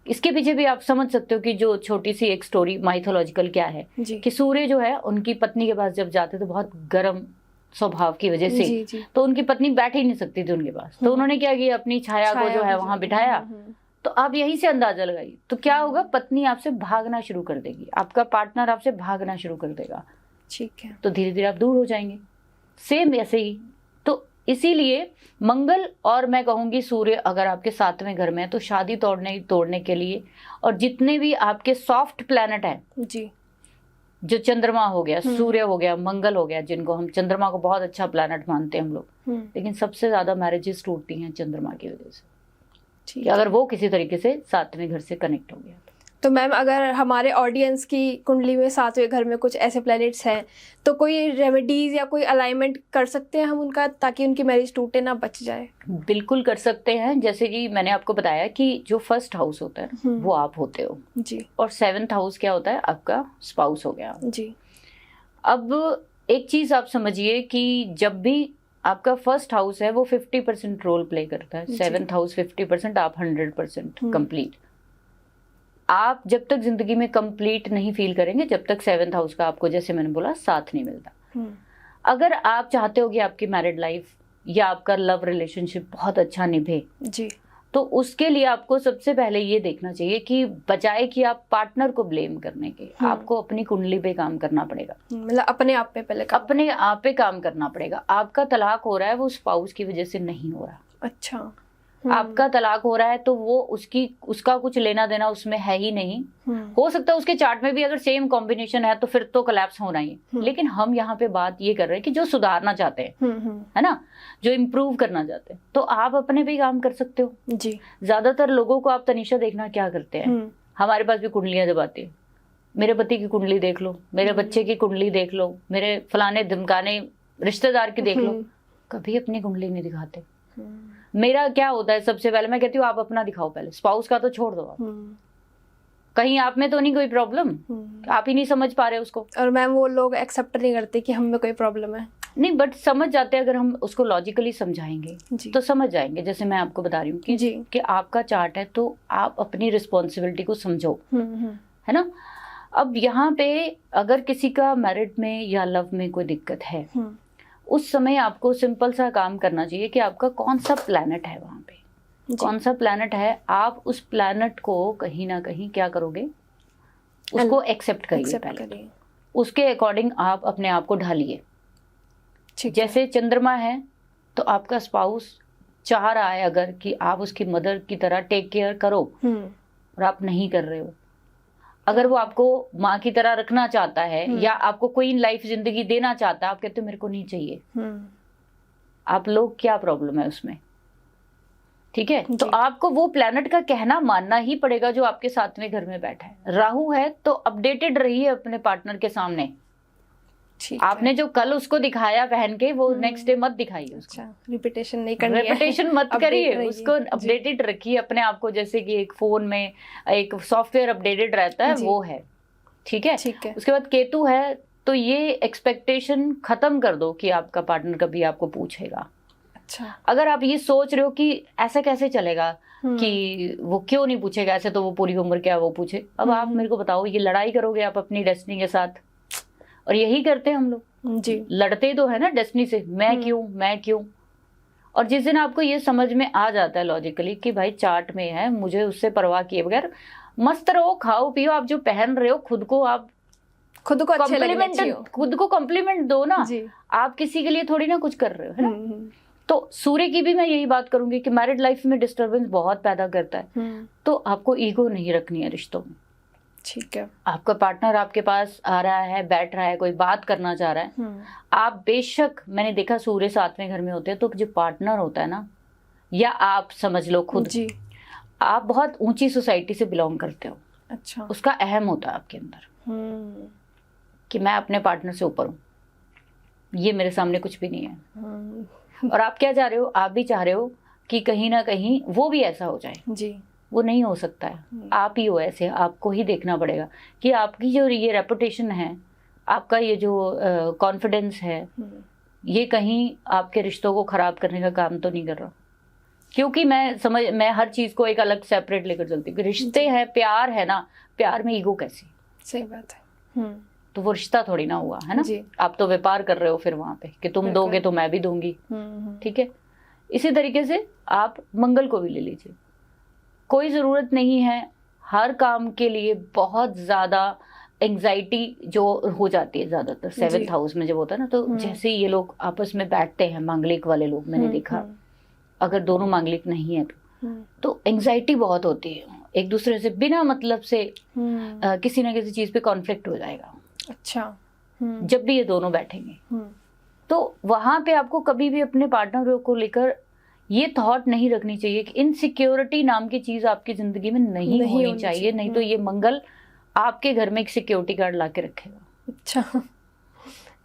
इसके पीछे भी आप समझ सकते हो कि जो छोटी सी एक स्टोरी माइथोलॉजिकल क्या है कि सूर्य जो है उनकी पत्नी के पास जब जाते तो बहुत गर्म स्वभाव की वजह से तो उनकी पत्नी बैठ ही नहीं सकती थी उनके पास, तो उन्होंने क्या किया, अपनी छाया को जो है वहां बिठाया। तो आप यहीं से अंदाजा लगाइए, तो क्या होगा, पत्नी आपसे भागना शुरू कर देगी, आपका पार्टनर आपसे भागना शुरू कर देगा। ठीक है। तो धीरे धीरे आप दूर हो जाएंगे। सेम ऐसे ही तो इसीलिए मंगल और मैं कहूंगी सूर्य अगर आपके 7वें घर में है तो शादी तोड़ने के लिए, और जितने भी आपके सॉफ्ट प्लैनेट है जी, जो चंद्रमा हो गया, सूर्य हो गया, मंगल हो गया, जिनको हम चंद्रमा को बहुत अच्छा प्लैनेट मानते हैं हम लोग, लेकिन सबसे ज्यादा मैरिजेस टूटती हैं चंद्रमा की वजह से, कि अगर वो किसी तरीके से 7वें घर से कनेक्ट हो गया। तो मैम अगर हमारे ऑडियंस की कुंडली में 7वें घर में कुछ ऐसे प्लैनेट्स हैं तो कोई रेमेडीज या कोई अलाइनमेंट कर सकते हैं हम उनका, ताकि उनकी मैरिज टूटे ना, बच जाए? बिल्कुल कर सकते हैं। जैसे कि मैंने आपको बताया कि जो 1st हाउस होता है वो आप होते हो जी, और 7th हाउस क्या होता है, आपका स्पाउस हो गया जी। अब एक चीज आप समझिए कि जब भी आपका 1st हाउस है वो 50% रोल प्ले करता है, 7th हाउस 50%, आप 100% कंप्लीट। आप जब तक जिंदगी में कंप्लीट नहीं फील करेंगे जब तक 7th हाउस का आपको, जैसे मैंने बोला, साथ नहीं मिलता। अगर आप चाहते हो कि आपकी मैरिड लाइफ या आपका लव रिलेशनशिप बहुत अच्छा निभे जी, तो उसके लिए आपको सबसे पहले ये देखना चाहिए कि बजाय कि आप पार्टनर को ब्लेम करने के, आपको अपनी कुंडली पे काम करना पड़ेगा। मतलब अपने आप पे पहले अपने आप पे काम करना पड़ेगा। आपका तलाक हो रहा है वो स्पाउस की वजह से नहीं हो रहा। अच्छा, आपका तलाक हो रहा है तो वो उसका कुछ लेना देना उसमें है ही नहीं। हो सकता है उसके चार्ट में भी अगर सेम कॉम्बिनेशन है तो फिर तो कोलैप्स होना ही। लेकिन हम यहाँ पे बात ये कर रहे हैं कि जो सुधारना चाहते हैं, है ना, जो इम्प्रूव करना चाहते हैं, तो आप अपने पे ही काम कर सकते हो जी। ज्यादातर लोगों को आप तनीषा देखना क्या करते हैं, हमारे पास भी कुंडलियां जब आती है, मेरे पति की कुंडली देख लो, मेरे बच्चे की कुंडली देख लो, मेरे फलाने धमकाने रिश्तेदार की देख लो, कभी अपनी कुंडली नहीं दिखाते। मेरा क्या होता है, सबसे पहले मैं कहती हूँ आप अपना दिखाओ, पहले स्पाउस का तो छोड़ दो आप, कहीं आप में तो नहीं कोई प्रॉब्लम, आप ही नहीं समझ पा रहे उसको। और मैम वो लोग एक्सेप्ट नहीं करते कि हम में कोई प्रॉब्लम है। नहीं, बट समझ जाते हैं, अगर हम उसको लॉजिकली समझाएंगे तो समझ जाएंगे। जैसे मैं आपको बता रही हूँ कि आपका चार्ट है तो आप अपनी रिस्पॉन्सिबिलिटी को समझो, है ना। अब यहाँ पे अगर किसी का मैरिड में या लव में कोई दिक्कत है, उस समय आपको सिंपल सा काम करना चाहिए कि आपका कौन सा प्लैनेट है वहां पे, कौन सा प्लैनेट है, आप उस प्लैनेट को कहीं ना कहीं क्या करोगे, उसको एक्सेप्ट करिए पहले, उसके अकॉर्डिंग आप अपने आप को ढालिए। जैसे चंद्रमा है तो आपका स्पाउस चाह रहा है अगर कि आप उसकी मदर की तरह टेक केयर करो और आप नहीं कर रहे हो, अगर वो आपको माँ की तरह रखना चाहता है या आपको क्वीन लाइफ जिंदगी देना चाहता है, आप कहते हो मेरे को नहीं चाहिए, आप लोग क्या प्रॉब्लम है उसमें, ठीक है। तो आपको वो प्लैनेट का कहना मानना ही पड़ेगा जो आपके सातवें घर में बैठा है। राहु है तो अपडेटेड रहिए अपने पार्टनर के सामने, आपने जो कल उसको दिखाया पहन के वो नेक्स्ट डे मत दिखाइए उसको, रिपीटेशन नहीं करनी है, रिपीटेशन मत करिए, उसको अपडेटेड रखिए अपने आप को, जैसे कि एक फोन में एक सॉफ्टवेयर अपडेटेड रहता है वो है, ठीक है। उसके बाद केतु है तो ये एक्सपेक्टेशन खत्म कर दो कि आपका पार्टनर कभी आपको पूछेगा। अच्छा, अगर आप ये सोच रहे हो कि ऐसा कैसे चलेगा कि वो क्यों नहीं पूछेगा, ऐसे तो वो पूरी उम्र क्या वो पूछे, अब आप मेरे को बताओ, ये लड़ाई करोगे आप अपनी डेस्टिनी के साथ, और यही करते हैं हम लोग जी, लड़ते तो है ना डेस्टिनी से, मैं क्यों। और जिस दिन आपको ये समझ में आ जाता है लॉजिकली कि भाई चार्ट में है, मुझे उससे परवाह किए बगैर मस्त रहो, खाओ पियो, आप जो पहन रहे हो खुद को कॉम्प्लीमेंट दो ना, आप किसी के लिए थोड़ी ना कुछ कर रहे हो, है ना। तो सूर्य की भी मैं यही बात करूंगी कि मैरिड लाइफ में डिस्टरबेंस बहुत पैदा करता है, तो आपको ईगो नहीं रखनी है रिश्तों में, ठीक है। आपका पार्टनर आपके पास आ रहा है, बैठ रहा है, कोई बात करना चाह रहा है, आप बेशक, मैंने देखा सूर्य सातवें घर में होते हैं तो जो पार्टनर होता है ना, या आप समझ लो खुद जी, आप बहुत ऊंची सोसाइटी से बिलोंग करते हो, अच्छा, उसका अहम होता है आपके अंदर कि मैं अपने पार्टनर से ऊपर हूँ, ये मेरे सामने कुछ भी नहीं है। और आप क्या चाह रहे हो, आप भी चाह रहे हो कि कहीं ना कहीं वो भी ऐसा हो जाए जी, वो नहीं हो सकता है, आप ही हो ऐसे, आपको ही देखना पड़ेगा कि आपकी जो ये रेपुटेशन है, आपका ये जो कॉन्फिडेंस है, ये कहीं आपके रिश्तों को खराब करने का काम तो नहीं कर रहा। क्योंकि मैं हर चीज को एक अलग सेपरेट लेकर चलती हूँ। रिश्ते हैं, प्यार है ना, प्यार में ईगो कैसी, सही बात है, तो वो रिश्ता थोड़ी ना हुआ, है ना। आप तो व्यापार कर रहे हो फिर वहां पे कि तुम दोगे तो मैं भी दूंगी, ठीक है। इसी तरीके से आप मंगल को भी ले लीजिए, कोई ज़रूरत नहीं है हर काम के लिए बहुत ज़्यादा एंग्जाइटी जो हो जाती है ज़्यादातर 7th हाउस में जब होता है ना, तो जैसे ये लोग आपस में बैठते हैं मांगलिक वाले लोग, मैंने देखा, अगर दोनों मांगलिक नहीं है तो एंग्जाइटी बहुत होती है, एक दूसरे से बिना मतलब से किसी ना किसी चीज़ पे कॉन्फ्लिक्ट हो जाएगा। अच्छा, जब भी ये दोनों बैठेंगे तो वहां पे आपको कभी भी अपने पार्टनर को लेकर ये थॉट नहीं रखनी चाहिए कि इनसिक्योरिटी नाम की चीज आपकी जिंदगी में नहीं होनी चाहिए, नहीं तो ये मंगल आपके घर में एक सिक्योरिटी गार्ड ला के रखेगा। अच्छा,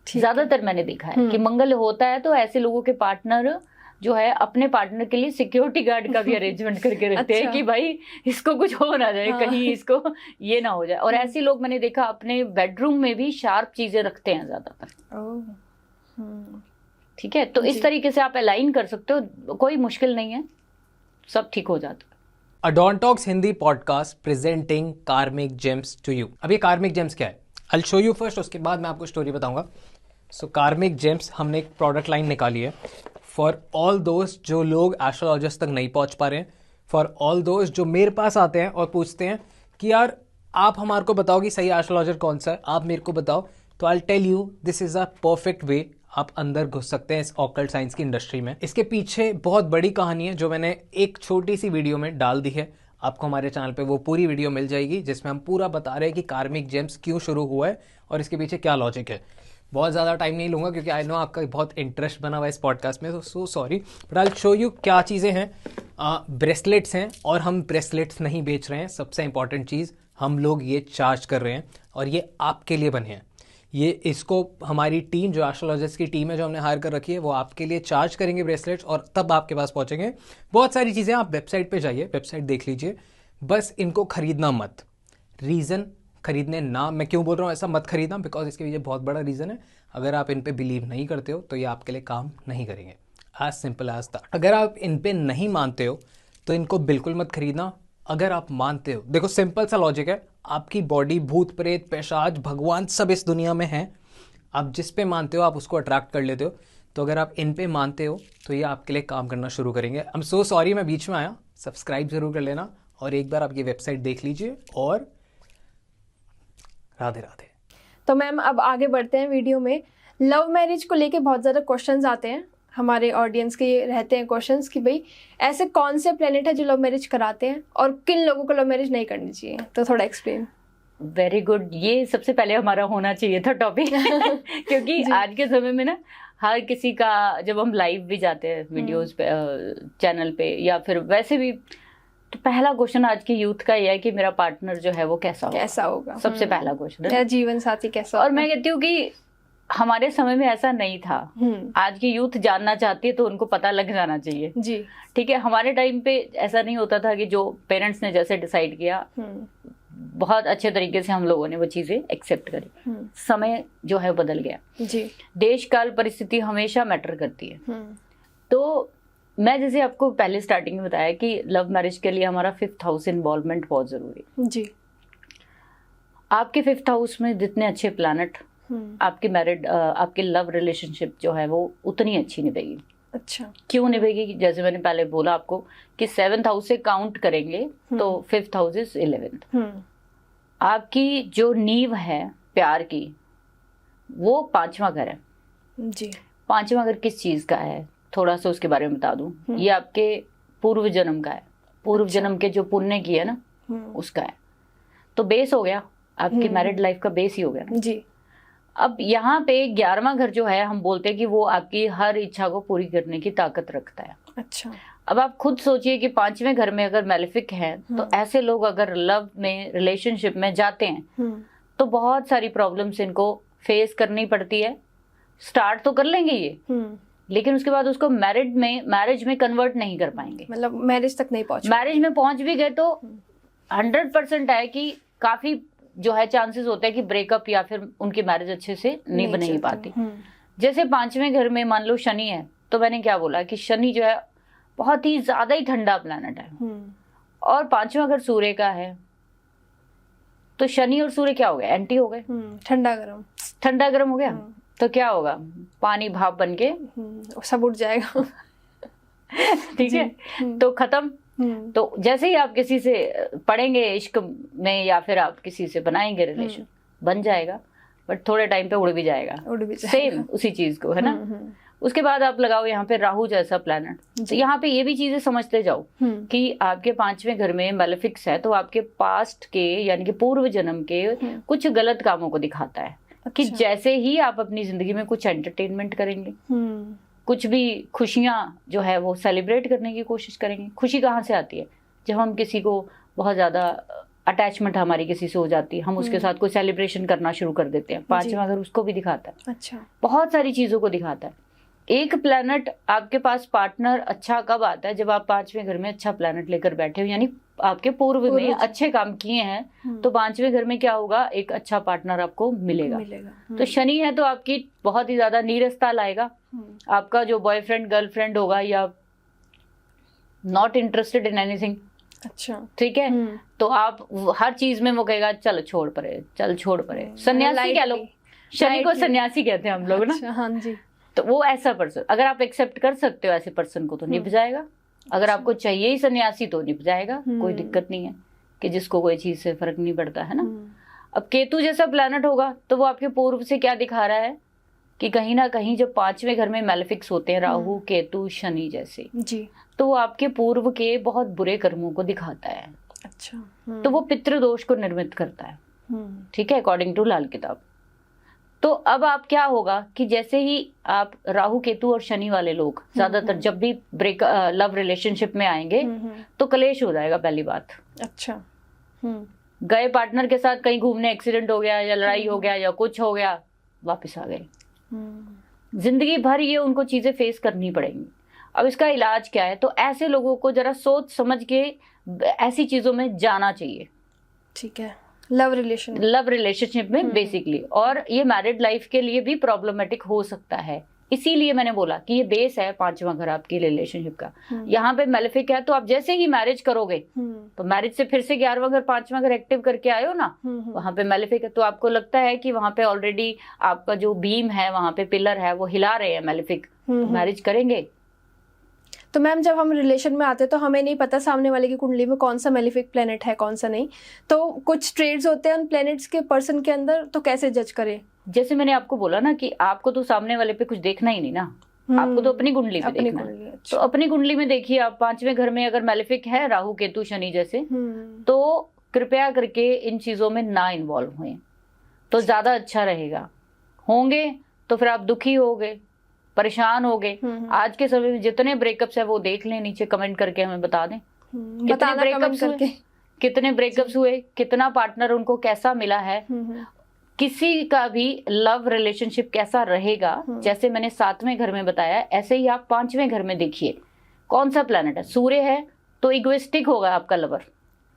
ज्यादातर मैंने देखा है कि मंगल होता है तो ऐसे लोगों के पार्टनर जो है अपने पार्टनर के लिए सिक्योरिटी गार्ड का भी अरेंजमेंट करके रखते हैं कि भाई इसको कुछ हो ना जाए, कहीं इसको ये ना हो जाए। और ऐसे लोग मैंने देखा अपने बेडरूम में भी शार्प चीजें रखते हैं ज्यादातर, ठीक है। तो इस तरीके से आप अलाइन कर सकते हो, कोई मुश्किल नहीं है, सब ठीक हो जाता है। अडोंटॉक्स हिंदी पॉडकास्ट प्रेजेंटिंग कार्मिक जेम्स टू यू। अब ये कार्मिक जेम्स क्या है, आई शो यू फर्स्ट, उसके बाद मैं आपको स्टोरी बताऊंगा। सो कार्मिक जेम्स हमने एक प्रोडक्ट लाइन निकाली है फॉर ऑल दोस्त जो लोग एस्ट्रोलॉजिस्ट तक नहीं पहुंच पा रहे हैं, फॉर ऑल दोस्त जो मेरे पास आते हैं और पूछते हैं कि यार आप हमारे को बताओ कि सही एस्ट्रोलॉजर कौन सा है, आप मेरे को बताओ, तो I tell you this is a perfect way आप अंदर घुस सकते हैं इस ऑकल्ट साइंस की इंडस्ट्री में। इसके पीछे बहुत बड़ी कहानी है जो मैंने एक छोटी सी वीडियो में डाल दी है। आपको हमारे चैनल पे वो पूरी वीडियो मिल जाएगी जिसमें हम पूरा बता रहे हैं कि कार्मिक जेम्स क्यों शुरू हुआ है और इसके पीछे क्या लॉजिक है। बहुत ज़्यादा टाइम नहीं लूँगा क्योंकि आई नो आपका बहुत इंटरेस्ट बना हुआ है इस पॉडकास्ट में, so sorry, but I will show you क्या चीज़ें हैं। ब्रेसलेट्स हैं और हम ब्रेसलेट्स नहीं बेच रहे हैं। सबसे इंपॉर्टेंट चीज़, हम लोग ये चार्ज कर रहे हैं और ये आपके लिए बने हैं। ये इसको हमारी टीम जो एस्ट्रोलॉजिस्ट की टीम है जो हमने हायर कर रखी है वो आपके लिए चार्ज करेंगे ब्रेसलेट्स और तब आपके पास पहुंचेंगे। बहुत सारी चीज़ें, आप वेबसाइट पे जाइए, वेबसाइट देख लीजिए, बस इनको खरीदना मत। रीज़न खरीदने ना, मैं क्यों बोल रहा हूँ ऐसा मत खरीदना, बिकॉज इसके पीछे बहुत बड़ा रीज़न है। अगर आप इन पे बिलीव नहीं करते हो तो ये आपके लिए काम नहीं करेंगे। As simple as that. अगर आप इन पे नहीं मानते हो तो इनको बिल्कुल मत खरीदना। अगर आप मानते हो, देखो सिंपल सा लॉजिक है, आपकी बॉडी, भूत प्रेत, पिशाच, भगवान सब इस दुनिया में हैं। आप जिस पे मानते हो आप उसको अट्रैक्ट कर लेते हो। तो अगर आप इन पे मानते हो तो ये आपके लिए काम करना शुरू करेंगे। आई एम सो सॉरी मैं बीच में आया। सब्सक्राइब जरूर कर लेना और एक बार आप ये वेबसाइट देख लीजिए और राधे राधे। तो मैम अब आगे बढ़ते हैं वीडियो में। लव मैरिज को लेके बहुत ज़्यादा क्वेश्चंस आते हैं, हमारे ऑडियंस के रहते हैं क्वेश्चंस कि भाई ऐसे कौन से प्लेनेट है जो लव मैरिज कराते हैं और किन लोगों को लव मैरिज नहीं करनी चाहिए, तो थोड़ा एक्सप्लेन। वेरी गुड, ये सबसे पहले हमारा होना चाहिए था टॉपिक क्योंकि आज के समय में ना हर किसी का, जब हम लाइव भी जाते हैं वीडियोस पे, चैनल पे या फिर वैसे भी, तो पहला क्वेश्चन आज की यूथ का ये है कि मेरा पार्टनर जो है वो कैसा होगा। सबसे पहला क्वेश्चन है, मेरा जीवन साथी कैसा होगा। और मैं कहती हूँ कि हमारे समय में ऐसा नहीं था। आज की यूथ जानना चाहती है तो उनको पता लग जाना चाहिए जी, ठीक है। हमारे टाइम पे ऐसा नहीं होता था कि जो पेरेंट्स ने जैसे डिसाइड किया बहुत अच्छे तरीके से हम लोगों ने वो चीजें एक्सेप्ट करी। समय जो है बदल गया जी, देश काल परिस्थिति हमेशा मैटर करती है। तो मैं जैसे आपको पहले स्टार्टिंग में बताया कि लव मैरिज के लिए हमारा 5th हाउस इन्वॉल्वमेंट बहुत जरूरी है जी। आपके 5th हाउस में जितने अच्छे प्लैनेट, आपकी मैरिड, आपकी लव रिलेशनशिप जो है वो उतनी अच्छी निभेगी। अच्छा, क्यों निभेगी? जैसे मैंने पहले बोला आपको कि 7th हाउस से काउंट करेंगे तो 5th हाउस इज 11th। आपकी जो नींव है प्यार की वो 5वां घर है जी। 5वां घर किस चीज का है, थोड़ा सा उसके बारे में बता दूं। ये आपके पूर्व जन्म का है। पूर्व जन्म के जो पुण्य किया ना उसका है। तो बेस हो गया, आपकी मैरिड लाइफ का बेस ही हो गया जी। अब यहाँ पे 11वां घर जो है, हम बोलते हैं कि वो आपकी हर इच्छा को पूरी करने की ताकत रखता है। अच्छा, अब आप खुद सोचिए कि 5वें घर में अगर मैलेफिक है तो ऐसे लोग अगर लव में, रिलेशनशिप में जाते हैं तो बहुत सारी प्रॉब्लम्स इनको फेस करनी पड़ती है। स्टार्ट तो कर लेंगे ये, लेकिन उसके बाद उसको मैरिज में कन्वर्ट नहीं कर पाएंगे। मतलब मैरिज तक नहीं पहुंच, मैरिज में पहुंच भी गए तो 100% है कि काफी जो है चांसेस होते हैं कि ब्रेकअप या फिर उनकी मैरिज अच्छे से नहीं बन ही पाती। जैसे 5वें घर में मान लो शनि है, तो मैंने क्या बोला कि शनि जो है बहुत ही ज्यादा ही ठंडा प्लैनेट है और 5वां घर सूर्य का है। तो शनि और सूर्य क्या हो गए? एंटी हो गए, ठंडा गर्म हो गया। तो क्या होगा? पानी भाप बन के सब उड़ जाएगा ठीक है, तो खत्म। तो जैसे ही आप किसी से पढ़ेंगे इश्क में या फिर आप किसी से बनाएंगे रिलेशन, बन जाएगा बट थोड़े टाइम पे उड़ भी जाएगा। सेम उसी चीज को है ना। उसके बाद आप लगाओ यहाँ पे राहु जैसा प्लैनेट, तो यहाँ पे ये भी चीजें समझते जाओ कि आपके 5वें घर में मैलेफिक्स है तो आपके पास्ट के यानी कि पूर्व जन्म के कुछ गलत कामों को दिखाता है। कि जैसे ही आप अपनी जिंदगी में कुछ एंटरटेनमेंट करेंगे, कुछ भी खुशियां जो है वो सेलिब्रेट करने की कोशिश करेंगे। खुशी कहाँ से आती है? जब हम किसी को बहुत ज्यादा अटैचमेंट हमारी किसी से हो जाती है, हम उसके साथ कोई सेलिब्रेशन करना शुरू कर देते हैं। 5वां घर उसको भी दिखाता है। अच्छा, बहुत सारी चीजों को दिखाता है। एक प्लैनेट आपके पास पार्टनर अच्छा कब आता है? जब आप 5वें घर में अच्छा प्लैनेट लेकर बैठे हो, यानी आपके पूर्व में अच्छे काम किए हैं तो 5वें घर में क्या होगा? एक अच्छा पार्टनर आपको मिलेगा। तो शनि है तो आपकी बहुत ही ज्यादा नीरसता लाएगा। आपका जो बॉयफ्रेंड गर्लफ्रेंड होगा या नॉट इंटरेस्टेड इन एनीथिंग, अच्छा ठीक है, तो आप हर चीज में वो कहेगा चल छोड़ परे, चल छोड़ परे। सन्यासी कह लो, शनि को सन्यासी कहते हैं हम लोग ना। हाँ जी। तो वो ऐसा पर्सन, अगर आप एक्सेप्ट कर सकते हो ऐसे पर्सन को तो निभ जाएगा। अगर आपको चाहिए ही सन्यासी तो निभ जाएगा, कोई दिक्कत नहीं है कि जिसको कोई चीज से फर्क नहीं पड़ता है ना। अब केतु जैसा प्लैनेट होगा तो वो आपके पूर्व से क्या दिखा रहा है कि कहीं ना कहीं जब 5वें घर में मैलेफिक्स होते हैं, राहु केतु शनि जैसे, जी, तो वो आपके पूर्व के बहुत बुरे कर्मों को दिखाता है। अच्छा। तो वो पितृदोष को निर्मित करता है, ठीक है, अकॉर्डिंग टू लाल किताब। तो अब आप क्या होगा कि जैसे ही आप राहु केतु और शनि वाले लोग ज्यादातर जब भी लव रिलेशनशिप में आएंगे तो कलेश हो जाएगा पहली बात। अच्छा। गए पार्टनर के साथ कहीं घूमने, एक्सीडेंट हो गया या लड़ाई हो गया या कुछ हो गया, वापस आ गए, जिंदगी भर ये उनको चीजें फेस करनी पड़ेंगी। अब इसका इलाज क्या है? तो ऐसे लोगों को जरा सोच समझ के ऐसी चीजों में जाना चाहिए, ठीक है, लव रिलेशनशिप में बेसिकली। और ये मैरिड लाइफ के लिए भी प्रॉब्लमेटिक हो सकता है, इसीलिए मैंने बोला कि ये बेस है 5वां घर आपकी रिलेशनशिप का। यहाँ पे मैलेफिक है, तो आप जैसे ही मैरिज करोगे तो मैरिज से फिर से 11वां घर 5वां घर एक्टिव करके आए हो ना, वहां पे मैलेफिक है, तो आपको लगता है कि वहां पे ऑलरेडी आपका जो बीम है, वहां पे पिलर है, वो हिला रहे हैं मैलेफिक, मैरिज करेंगे। तो मैम जब हम रिलेशन में आते हैं तो हमें नहीं पता सामने वाले की कुंडली में कौन सा मेलिफिक प्लेनेट है, कौन सा नहीं, तो कुछ ट्रेड्स होते हैं उन प्लेनेट्स के पर्सन के अंदर, तो कैसे जज करें? जैसे मैंने आपको बोला ना कि आपको तो सामने वाले पे कुछ देखना ही नहीं ना, आपको तो अपनी कुंडली में देखना है। तो अपनी कुंडली में देखिए, आप 5वें घर में अगर मैलेफिक है राहु केतु शनि जैसे, तो कृपया करके इन चीजों में ना इन्वॉल्व हुए तो ज्यादा अच्छा रहेगा। होंगे तो फिर आप दुखी होगे, परेशान हो गए। आज के समय में जितने ब्रेकअप्स है वो देख लें, नीचे कमेंट करके हमें बता दें कितने ब्रेकअप्स हुए, कितना पार्टनर उनको कैसा मिला है, किसी का भी लव रिलेशनशिप कैसा रहेगा। जैसे मैंने 7वें घर में बताया, ऐसे ही आप 5वें घर में देखिए कौन सा प्लैनेट है। सूर्य है तो इगोइस्टिक होगा आपका लवर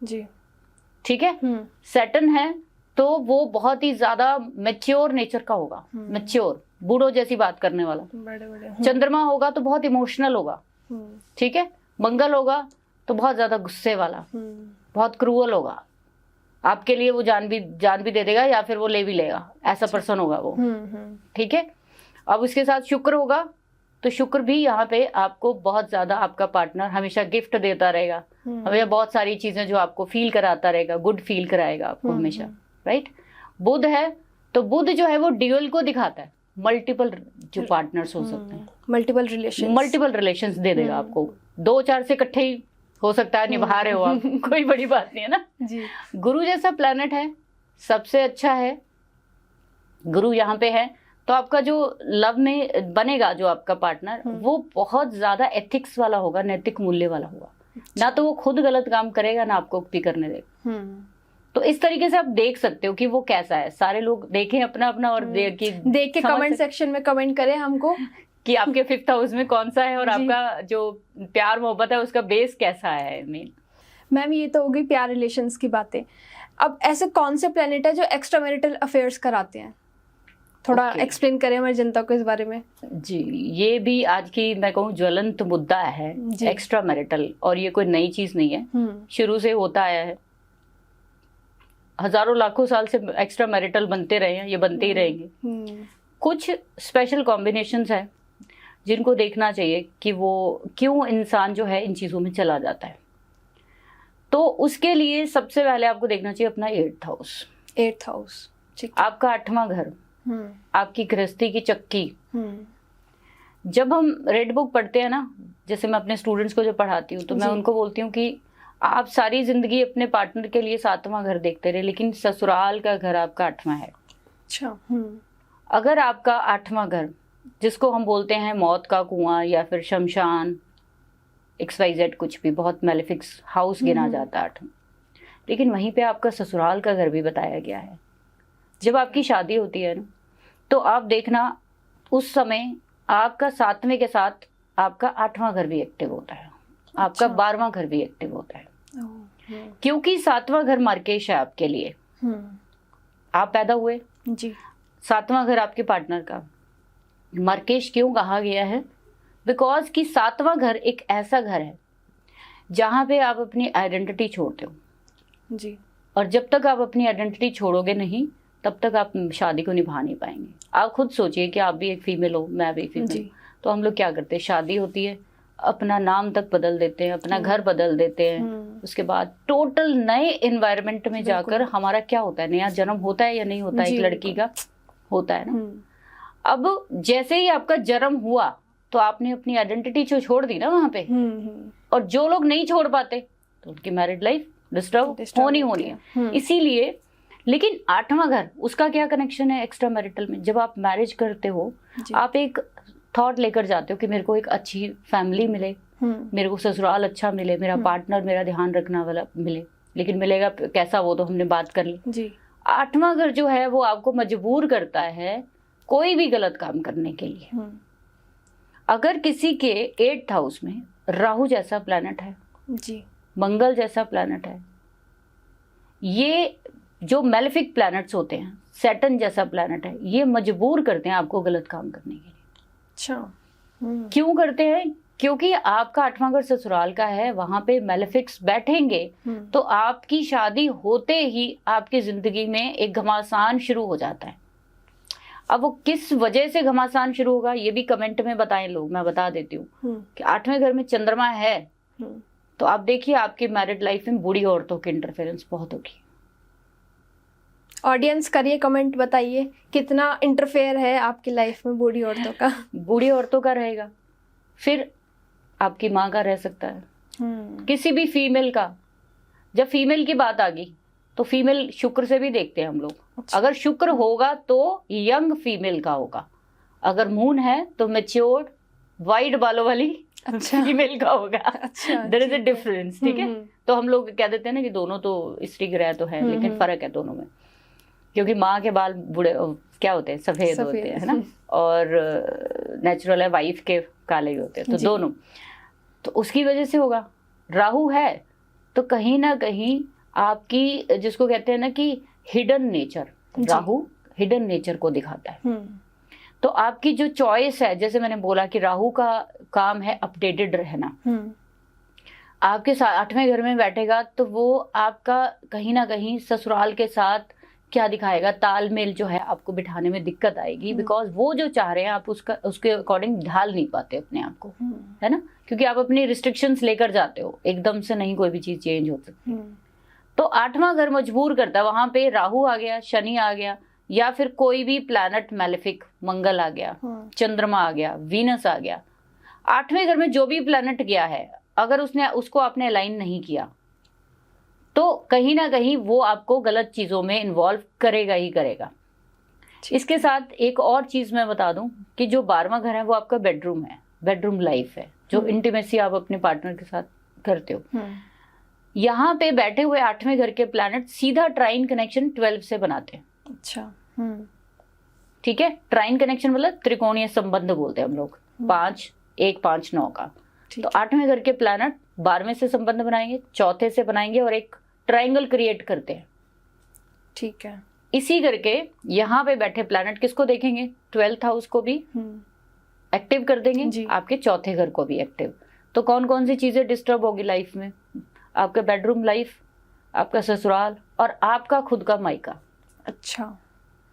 जी, ठीक है। सैटर्न है तो वो बहुत ही ज्यादा मैच्योर नेचर का होगा, मैच्योर बूढ़ों जैसी बात करने वाला। बड़े चंद्रमा होगा तो बहुत इमोशनल होगा, ठीक है। मंगल होगा तो बहुत ज्यादा गुस्से वाला, बहुत क्रूअल होगा, आपके लिए वो जान भी दे देगा या फिर वो ले भी लेगा, ऐसा पर्सन होगा वो, ठीक है। अब उसके साथ शुक्र होगा तो शुक्र भी यहाँ पे आपको बहुत ज्यादा, आपका पार्टनर हमेशा गिफ्ट देता रहेगा, हमेशा बहुत सारी चीजें जो आपको फील कराता रहेगा, गुड फील कराएगा आपको हमेशा, राइट। बुध है तो बुध जो है वो ड्यूअल को दिखाता है, मल्टीपल जो पार्टनर्स हो सकते हैं, मल्टीपल रिलेशंस दे देगा आपको। 2-4 से इकट्ठे ही हो सकता है, निभा रहे हो आप, कोई बड़ी बात नहीं है ना जी। गुरु जैसा प्लैनेट है, सबसे अच्छा है गुरु यहाँ पे है, तो आपका जो लव में बनेगा जो आपका पार्टनर, वो बहुत ज्यादा एथिक्स वाला होगा, नैतिक मूल्य वाला होगा। ना तो वो खुद गलत काम करेगा ना आपको भी करने देगा। तो इस तरीके से आप देख सकते हो कि वो कैसा है। सारे लोग देखें अपना अपना और देख के कमेंट सेक्शन में कमेंट करें हमको कि आपके 5th हाउस में कौन सा है और आपका जो प्यार मोहब्बत है उसका बेस कैसा है। मैम ये तो हो गई प्यार रिलेशंस की बातें। अब ऐसे कौन से प्लेनेट है जो एक्स्ट्रा मैरिटल अफेयर्स कराते हैं, थोड़ा एक्सप्लेन करें हमारी जनता को इस बारे में। जी, ये भी आज की मैं कहूँ ज्वलंत मुद्दा है एक्स्ट्रा मैरिटल, और ये कोई नई चीज नहीं है, शुरू से होता आया है। हजारों लाखों साल से एक्स्ट्रा मैरिटल बनते रहे हैं, ये बनते ही रहेंगे। कुछ स्पेशल कॉम्बिनेशंस है जिनको देखना चाहिए कि वो क्यों इंसान जो है इन चीजों में चला जाता है। तो उसके लिए सबसे पहले आपको देखना चाहिए अपना 8th हाउस, आपका 8वां घर, आपकी गृहस्थी की चक्की। जब हम रेड बुक पढ़ते हैं ना, जैसे मैं अपने स्टूडेंट्स को जब पढ़ाती हूँ तो मैं उनको बोलती हूँ कि आप सारी जिंदगी अपने पार्टनर के लिए 7वां घर देखते रहे, लेकिन ससुराल का घर आपका 8वां है। अच्छा। अगर आपका 8वां घर, जिसको हम बोलते हैं मौत का कुआं या फिर शमशान, XYZ कुछ भी, बहुत मैलेफिक्स हाउस गिना जाता है 8वां, लेकिन वहीं पे आपका ससुराल का घर भी बताया गया है। जब आपकी शादी होती है ना, तो आप देखना उस समय आपका 7वें के साथ आपका 8वां घर भी एक्टिव होता है, आपका 12वां घर भी एक्टिव होता है, क्योंकि 7वां घर मार्केश है आपके लिए। आप पैदा हुए जी, 7वां घर आपके पार्टनर का मार्केश क्यों कहा गया है? बिकॉज कि 7वां घर एक ऐसा घर है जहां पे आप अपनी आइडेंटिटी छोड़ते हो जी, और जब तक आप अपनी आइडेंटिटी छोड़ोगे नहीं तब तक आप शादी को निभा नहीं पाएंगे। आप खुद सोचिए कि आप भी एक फीमेल हो, मैं भी फीमेल, तो हम लोग क्या करते हैं, शादी होती है, अपना नाम तक बदल देते हैं, अपना घर बदल देते हैं, उसके बाद टोटल नए एनवायरनमेंट में जाकर हमारा क्या होता है, नया जन्म होता है या नहीं होता है, एक लड़की का होता है ना। अब जैसे ही आपका जन्म हुआ तो आपने अपनी आइडेंटिटी छोड़ दी ना वहां पे, और जो लोग नहीं छोड़ पाते तो उनकी मैरिड लाइफ डिस्टर्ब होनी है। इसीलिए, लेकिन 8वां घर, उसका क्या कनेक्शन है एक्स्ट्रा मैरिटल में? जब आप मैरिज करते हो आप एक थॉट लेकर जाते हो कि मेरे को एक अच्छी फैमिली मिले, मेरे को ससुराल अच्छा मिले, मेरा पार्टनर मेरा ध्यान रखने वाला मिले। लेकिन मिलेगा कैसा, वो तो हमने बात कर ली जी। 8वां घर जो है वो आपको मजबूर करता है कोई भी गलत काम करने के लिए। अगर किसी के 8th हाउस में राहु जैसा प्लैनेट है जी, मंगल जैसा प्लैनेट है, ये जो मेलेफिक प्लैनेट्स होते हैं, सैटर्न जैसा प्लैनेट है, ये मजबूर करते हैं आपको गलत काम करने के लिए। अच्छा, क्यों करते हैं? क्योंकि आपका 8वां घर ससुराल का है, वहां पे मेलेफिक्स बैठेंगे तो आपकी शादी होते ही आपकी जिंदगी में एक घमासान शुरू हो जाता है। अब वो किस वजह से घमासान शुरू होगा ये भी कमेंट में बताएं लोग, मैं बता देती हूँ कि 8वें घर में चंद्रमा है तो आप देखिए आपकी मैरिड लाइफ में बूढ़ी औरतों की इंटरफेरेंस बहुत होगी। ऑडियंस करिए कमेंट, बताइए कितना इंटरफेयर है आपकी लाइफ में बूढ़ी औरतों का। बूढ़ी औरतों का रहेगा, फिर आपकी माँ का रह सकता है, किसी भी फीमेल का। जब फीमेल की बात आ गई तो फीमेल शुक्र से भी देखते हैं हम लोग। अच्छा। अगर शुक्र होगा तो यंग फीमेल का होगा, अगर मून है तो मैच्योर्ड वाइट बालों वाली अच्छा फीमेल का होगा। अच्छा, देयर इज अ डिफरेंस, ठीक है। तो हम लोग कह देते हैं ना कि दोनों तो स्त्री ग्रह तो है, लेकिन फर्क है दोनों में, क्योंकि माँ के बाल बूढ़े क्या होते हैं, सफेद होते हैं, है ना, और नेचुरल है वाइफ के काले होते हैं, तो दोनों, तो उसकी वजह से होगा। राहु है तो कहीं ना कहीं आपकी, जिसको कहते हैं ना कि hidden nature, Rahu hidden nature को दिखाता है। तो आपकी जो चॉइस है, जैसे मैंने बोला कि राहु का काम है अपडेटेड रहना, आपके साथ 8वें घर में बैठेगा तो वो आपका कहीं ना कहीं ससुराल के साथ क्या दिखाएगा, तालमेल जो है आपको बिठाने में दिक्कत आएगी, बिकॉज वो जो चाह रहे हैं आप उसके अकॉर्डिंग ढाल नहीं पाते अपने आप को, है ना, क्योंकि आप अपनी रिस्ट्रिक्शंस लेकर जाते हो, एकदम से नहीं कोई भी चीज चेंज हो सकती। तो 8वां घर मजबूर करता है, वहां पे राहु आ गया, शनि आ गया, या फिर कोई भी प्लैनेट मैलेफिक, मंगल आ गया, चंद्रमा आ गया, वीनस आ गया। 8वें घर में जो भी प्लैनेट गया है, अगर उसको आपने अलाइन नहीं किया तो कहीं ना कहीं वो आपको गलत चीजों में इन्वॉल्व करेगा ही करेगा। इसके साथ एक और चीज मैं बता दूं कि जो 12वां घर है वो आपका बेडरूम है, बेडरूम लाइफ है, जो इंटीमेसी आप अपने पार्टनर के साथ करते हो। यहाँ पे बैठे हुए 8वें घर के प्लैनेट सीधा ट्राइन कनेक्शन 12 से बनाते हैं। अच्छा, ठीक है। ट्राइन कनेक्शन मतलब त्रिकोणीय संबंध बोलते हैं हम लोग, 5 1 5 9 का। तो 8वें घर के प्लैनेट 12वें से संबंध बनाएंगे, चौथे से बनाएंगे और एक ट्रायंगल क्रिएट करते हैं, ठीक है। इसी करके यहाँ पे बैठे प्लैनेट किसको देखेंगे, 12th हाउस को भी एक्टिव कर देंगे, आपके चौथे घर को भी एक्टिव। तो कौन कौन सी चीजें डिस्टर्ब होगी लाइफ में, आपका बेडरूम लाइफ, आपका ससुराल और आपका खुद का मायका। अच्छा,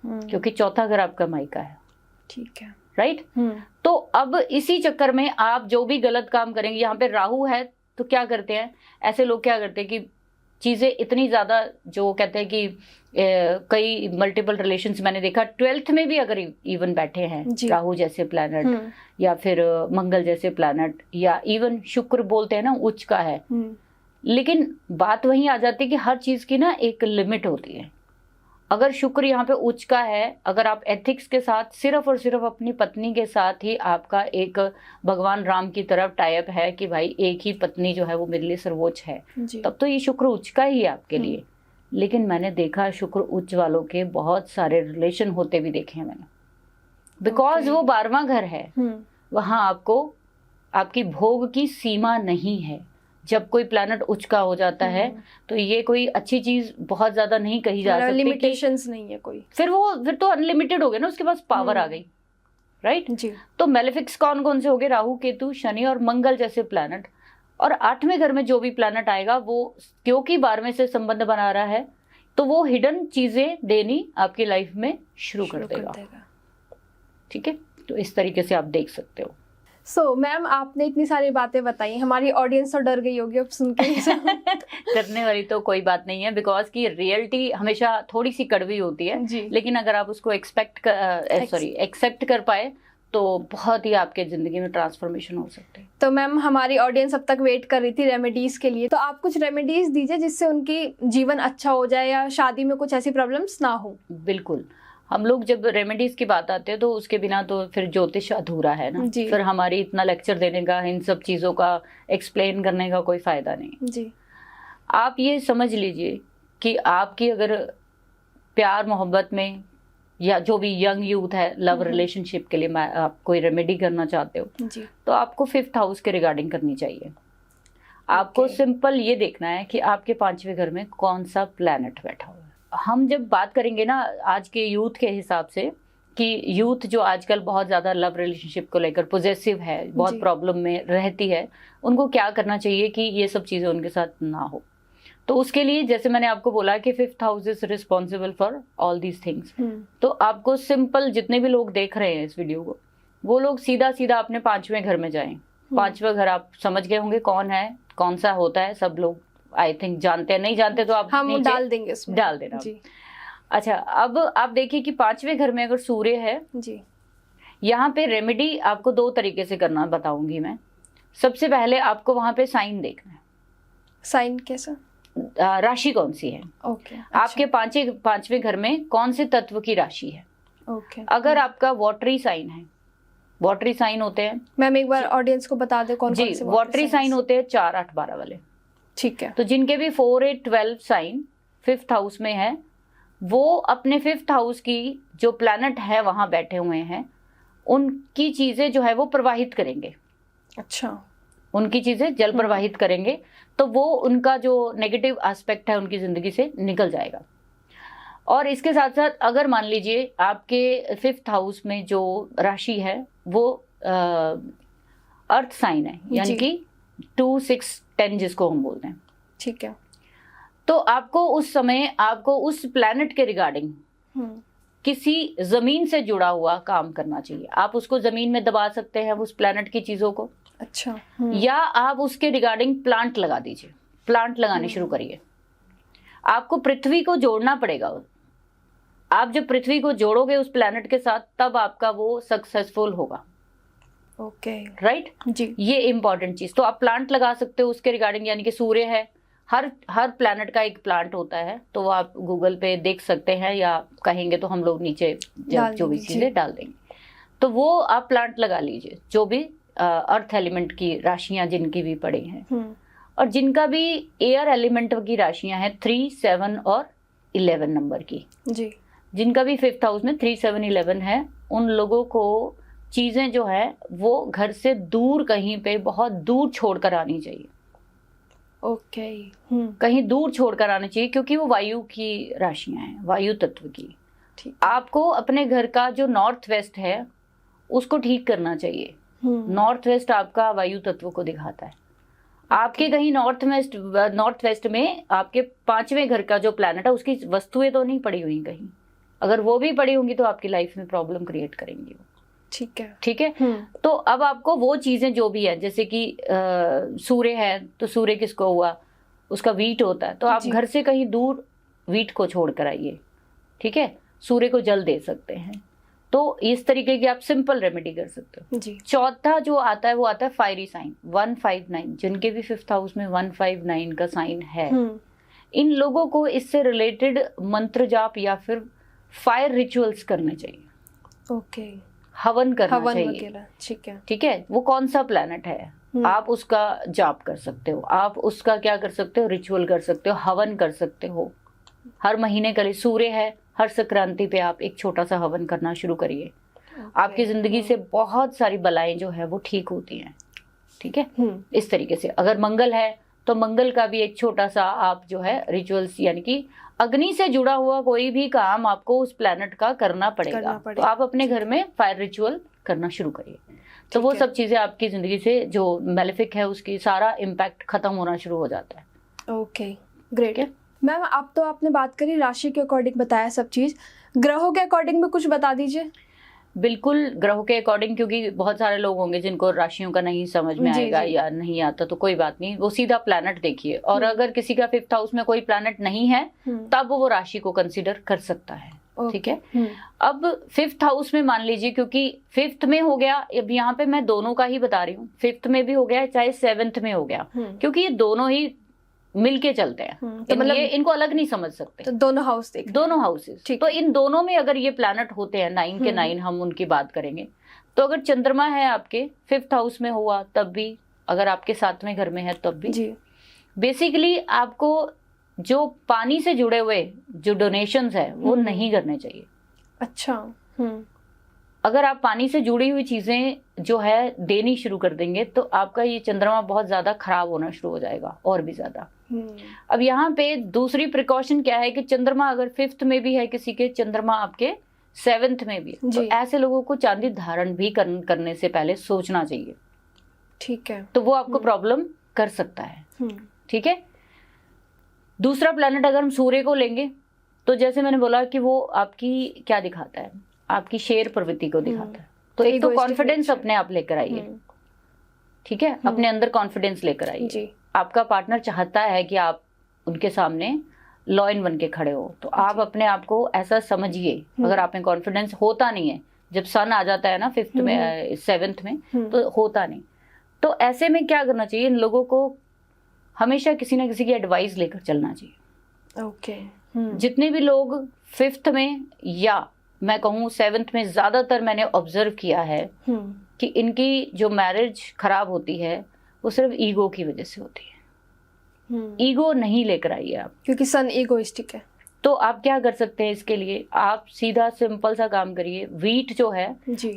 क्योंकि चौथा घर आपका मायका है, ठीक है, राइट। तो अब इसी चक्कर में आप जो भी गलत काम करेंगे, यहाँ पे राहु है तो क्या करते हैं ऐसे लोग, क्या करते हैं कि चीजें इतनी ज्यादा, जो कहते हैं कि कई मल्टीपल रिलेशंस मैंने देखा 12th में भी अगर इवन बैठे हैं राहु जैसे प्लैनेट या फिर मंगल जैसे प्लैनेट, या इवन शुक्र बोलते हैं ना उच्च का है, लेकिन बात वहीं आ जाती है कि हर चीज की ना एक लिमिट होती है। अगर शुक्र यहाँ पे उच्च का है, अगर आप एथिक्स के साथ सिर्फ और सिर्फ अपनी पत्नी के साथ ही आपका एक भगवान राम की तरफ टाइप है कि भाई एक ही पत्नी जो है वो मेरे लिए सर्वोच्च है, तब तो ये शुक्र उच्च का ही है आपके लिए। लेकिन मैंने देखा शुक्र उच्च वालों के बहुत सारे रिलेशन होते भी देखे हैं मैंने, बिकॉज वो 12वां घर है, वहां आपको आपकी भोग की सीमा नहीं है। जब कोई प्लैनेट उच्च का हो जाता है तो ये कोई अच्छी चीज बहुत ज्यादा नहीं कही जा सकती, लिमिटेशंस नहीं है कोई, फिर तो अनलिमिटेड हो गया ना, उसके पास पावर आ गई, राइट जी। तो मेलेफिक्स कौन कौन से हो गए, राहु केतु शनि और मंगल जैसे प्लैनेट। और 8वें घर में जो भी प्लैनेट आएगा वो क्योंकि 12वें से संबंध बना रहा है तो वो हिडन चीजें देनी आपकी लाइफ में शुरू कर देगा, ठीक है। तो इस तरीके से आप देख सकते हो। सो मैम आपने इतनी सारी बातें बताई, हमारी ऑडियंस तो डर गई होगी अब सुन के। डरने वाली तो कोई बात नहीं है, बिकॉज की रियलिटी हमेशा थोड़ी सी कड़वी होती है जी। लेकिन अगर आप उसको एक्सेप्ट कर पाए तो बहुत ही आपके जिंदगी में ट्रांसफॉर्मेशन हो सकते हैं। तो मैम हमारी ऑडियंस अब तक वेट कर रही थी रेमेडीज के लिए, तो आप कुछ रेमेडीज दीजिए जिससे उनकी जीवन अच्छा हो जाए या शादी में कुछ ऐसी प्रॉब्लम्स ना हो। बिल्कुल, हम लोग जब रेमेडीज की बात आते हैं तो उसके बिना तो फिर ज्योतिष अधूरा है ना। जी। फिर हमारी इतना लेक्चर देने का, इन सब चीजों का एक्सप्लेन करने का कोई फायदा नहीं। जी। आप ये समझ लीजिए कि आपकी अगर प्यार मोहब्बत में या जो भी यंग यूथ है लव रिलेशनशिप के लिए आप कोई रेमेडी करना चाहते हो जी। तो आपको 5th हाउस के रिगार्डिंग करनी चाहिए। आपको सिंपल ये देखना है कि आपके 5वें घर में कौन सा प्लैनेट बैठा हुआ है। हम जब बात करेंगे ना आज के यूथ के हिसाब से कि यूथ जो आजकल बहुत ज़्यादा लव रिलेशनशिप को लेकर पॉजेसिव है, बहुत प्रॉब्लम में रहती है, उनको क्या करना चाहिए कि ये सब चीज़ें उनके साथ ना हो। तो उसके लिए जैसे मैंने आपको बोला कि 5th house is responsible for all these things. तो आपको सिंपल, जितने भी लोग देख रहे हैं इस वीडियो को, वो लोग सीधा सीधा अपने 5वें घर में जाएं। 5वां घर आप समझ गए होंगे कौन है, कौन सा होता है, सब लोग आई थिंक जानते हैं, नहीं जानते तो आप हम डाल देंगे इसमें, डाल देना जी। अच्छा, अब आप देखिए कि 5वें घर में अगर सूर्य है जी, यहाँ पे रेमेडी आपको 2 तरीके से करना बताऊंगी मैं। सबसे पहले आपको वहां पे साइन देखना है। साइन कैसा? राशि कौन सी है, ओके। आपके 5वें घर में कौन से तत्व की राशि है। ओके। अगर आपका वाटरी साइन है, वाटरी साइन होते हैं मैम एक बार ऑडियंस को बता दे कौन जी, कौन से वाटरी साइन होते हैं 4, 8, 12 वाले। ठीक है। तो जिनके भी 4, 8, 12 साइन 5th हाउस में है, वो अपने 5th हाउस की जो प्लैनेट है वहां बैठे हुए हैं, उनकी चीजें जो है वो प्रवाहित करेंगे। अच्छा। उनकी चीजें जल प्रवाहित करेंगे, तो वो उनका जो नेगेटिव एस्पेक्ट है उनकी जिंदगी से निकल जाएगा। और इसके साथ साथ अगर मान लीजिए आपके 5th हाउस में जो राशि है वो अर्थ साइन है, यानी कि 2, 6, 10 जिसको हम बोलते हैं, ठीक है, तो आपको उस समय आपको उस प्लैनेट के रिगार्डिंग किसी जमीन से जुड़ा हुआ काम करना चाहिए। आप उसको जमीन में दबा सकते हैं उस प्लैनेट की चीजों को। अच्छा। या आप उसके रिगार्डिंग प्लांट लगा दीजिए, प्लांट लगाने शुरू करिए। आपको पृथ्वी को जोड़ना पड़ेगा। आप जब पृथ्वी को जोड़ोगे उस प्लैनेट के साथ, तब आपका वो सक्सेसफुल होगा। ओके, राइट जी। ये इंपॉर्टेंट चीज। तो आप प्लांट लगा सकते हो उसके रिगार्डिंग, यानी कि सूर्य है, हर प्लैनेट का एक प्लांट होता है, तो वो आप गूगल पे देख सकते हैं या कहेंगे तो हम लोग नीचे जो भी चीजें डाल देंगे। तो वो आप प्लांट लगा लीजिए, जो भी अर्थ एलिमेंट की राशियां जिनकी भी पड़ी हैं, और जिनका भी एयर एलिमेंट की राशियां हैं 3, 7 और 11 नंबर की, जी, जिनका भी 5th हाउस में 3, 7, 11 है, उन लोगों को चीजें जो है वो घर से दूर, कहीं पे बहुत दूर छोड़कर आनी चाहिए। ओके। कहीं दूर छोड़कर आना चाहिए, क्योंकि वो वायु की राशियां हैं, वायु तत्व की। ठीक। आपको अपने घर का जो नॉर्थ वेस्ट है उसको ठीक करना चाहिए। नॉर्थ वेस्ट आपका वायु तत्व को दिखाता है। आपके कहीं नॉर्थ वेस्ट में आपके 5वें घर का जो प्लैनेट है उसकी वस्तुएं तो नहीं पड़ी हुई कहीं। अगर वो भी पड़ी होंगी तो आपकी लाइफ में प्रॉब्लम क्रिएट करेंगी वो। ठीक है, ठीक है। तो अब आपको वो चीजें जो भी है, जैसे कि सूर्य है तो सूर्य किसको हुआ, उसका वीट होता है, तो आप घर से कहीं दूर वीट को छोड़ कर आइए। ठीक है, सूर्य को जल दे सकते हैं। तो इस तरीके की आप सिंपल रेमेडी कर सकते हो जी। चौथा जो आता है वो आता है फायरी साइन 159, जिनके भी 5th हाउस में 159 का साइन है, इन लोगों को इससे रिलेटेड मंत्र जाप या फिर फायर रिचुअल्स करने चाहिए। ओके, हवन करना चाहिए। ठीक है, ठीक है। वो कौन सा प्लैनेट है, आप उसका जाप कर सकते हो, आप उसका क्या कर सकते हो, रिचुअल कर सकते हो, हवन कर सकते हो। हर महीने के लिए सूर्य है, हर संक्रांति पे आप एक छोटा सा हवन करना शुरू करिए। आपकी जिंदगी से बहुत सारी बलाएं जो है वो ठीक होती हैं। ठीक है। इस तरीके से अगर मंगल है तो मंगल का भी एक छोटा सा आप जो है रिचुअल्स, यानी कि अग्नि से जुड़ा हुआ कोई भी काम आपको उस प्लैनेट का करना पड़ेगा। तो आप अपने घर में फायर रिचुअल करना शुरू करिए। तो वो सब चीजें आपकी जिंदगी से जो मेलेफिक है उसकी सारा इम्पैक्ट खत्म होना शुरू हो जाता है। Okay, great. मैम आपने बात करी राशि के अकॉर्डिंग बताया सब चीज, ग्रहों के अकॉर्डिंग भी कुछ बता दीजिए। बिल्कुल ग्रहों के अकॉर्डिंग, क्योंकि बहुत सारे लोग होंगे जिनको राशियों का नहीं समझ में जी, आएगा जी। या नहीं आता, तो कोई बात नहीं, वो सीधा प्लैनेट देखिए। और अगर किसी का 5th हाउस में कोई प्लैनेट नहीं है तब वो राशि को कंसीडर कर सकता है, ठीक है। अब 5th हाउस में मान लीजिए, क्योंकि 5th में हो गया, अब यहाँ पे मैं दोनों का ही बता रही हूँ, 5th में भी हो गया चाहे 7th में हो गया, क्योंकि ये दोनों ही मिलके चलते हैं, तो मतलब ये इनको अलग नहीं समझ सकते। तो दोनों हाउस देख, दोनों हाउसेस, ठीक तो इन दोनों में अगर ये प्लैनेट होते हैं 9 के 9, हम उनकी बात करेंगे, तो अगर चंद्रमा है आपके 5th हाउस में हुआ तब भी, अगर आपके 7वें घर में है तब भी जी। बेसिकली आपको जो पानी से जुड़े हुए जो डोनेशंस है वो नहीं करने चाहिए। अच्छा। अगर आप पानी से जुड़ी हुई चीजें जो है देनी शुरू कर देंगे तो आपका ये चंद्रमा बहुत ज्यादा खराब होना शुरू हो जाएगा, और भी ज्यादा। अब यहाँ पे दूसरी प्रिकॉशन क्या है कि चंद्रमा अगर 5th में भी है किसी के, चंद्रमा आपके 7th में भी है, तो ऐसे लोगों को चांदी धारण भी करने से पहले सोचना चाहिए, ठीक है। तो वो आपको प्रॉब्लम कर सकता है, ठीक है। दूसरा प्लैनेट अगर हम सूर्य को लेंगे, तो जैसे मैंने बोला कि वो आपकी क्या दिखाता है, आपकी शेर प्रवृत्ति को दिखाता है। तो एक तो कॉन्फिडेंस अपने आप लेकर आइए, ठीक है, अपने अंदर कॉन्फिडेंस लेकर आइए। आपका पार्टनर चाहता है कि आप उनके सामने लॉयन बन के खड़े हो, तो आप अपने आप को ऐसा समझिए। अगर आप में कॉन्फिडेंस होता नहीं है, जब सन आ जाता है ना 5th में 7th में, तो होता नहीं, तो ऐसे में क्या करना चाहिए, इन लोगों को हमेशा किसी ना किसी की एडवाइस लेकर चलना चाहिए। ओके। जितने भी लोग 5th में या मैं कहूँ 7th में, ज्यादातर मैंने ऑब्जर्व किया है कि इनकी जो मैरिज खराब होती है वो सिर्फ ईगो की वजह से होती है। ईगो नहीं लेकर आइए आप, क्योंकि सन ईगोइस्टिक है। तो आप क्या कर सकते हैं इसके लिए, आप सीधा सिंपल सा काम करिए। वीट जो है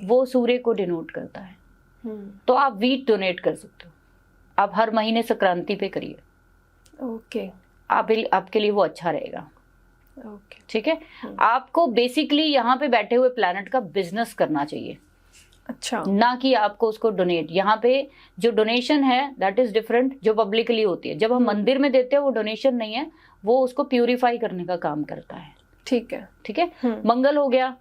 वो सूर्य को डिनोट करता है, तो आप वीट डोनेट कर सकते हो। आप हर महीने संक्रांति पे करिए, ओके। आपके लिए वो अच्छा रहेगा, ओके, ठीक है। आपको बेसिकली यहाँ पे बैठे हुए प्लैनेट का बिजनेस करना चाहिए, अच्छा, ना कि आपको उसको डोनेट। यहाँ पे जो डोनेशन है दैट इज डिफरेंट, जो पब्लिकली होती है। जब हम मंदिर में देते हैं वो डोनेशन नहीं है, वो उसको प्यूरिफाई करने का काम करता है, ठीक है, ठीक है। मंगल हो गया,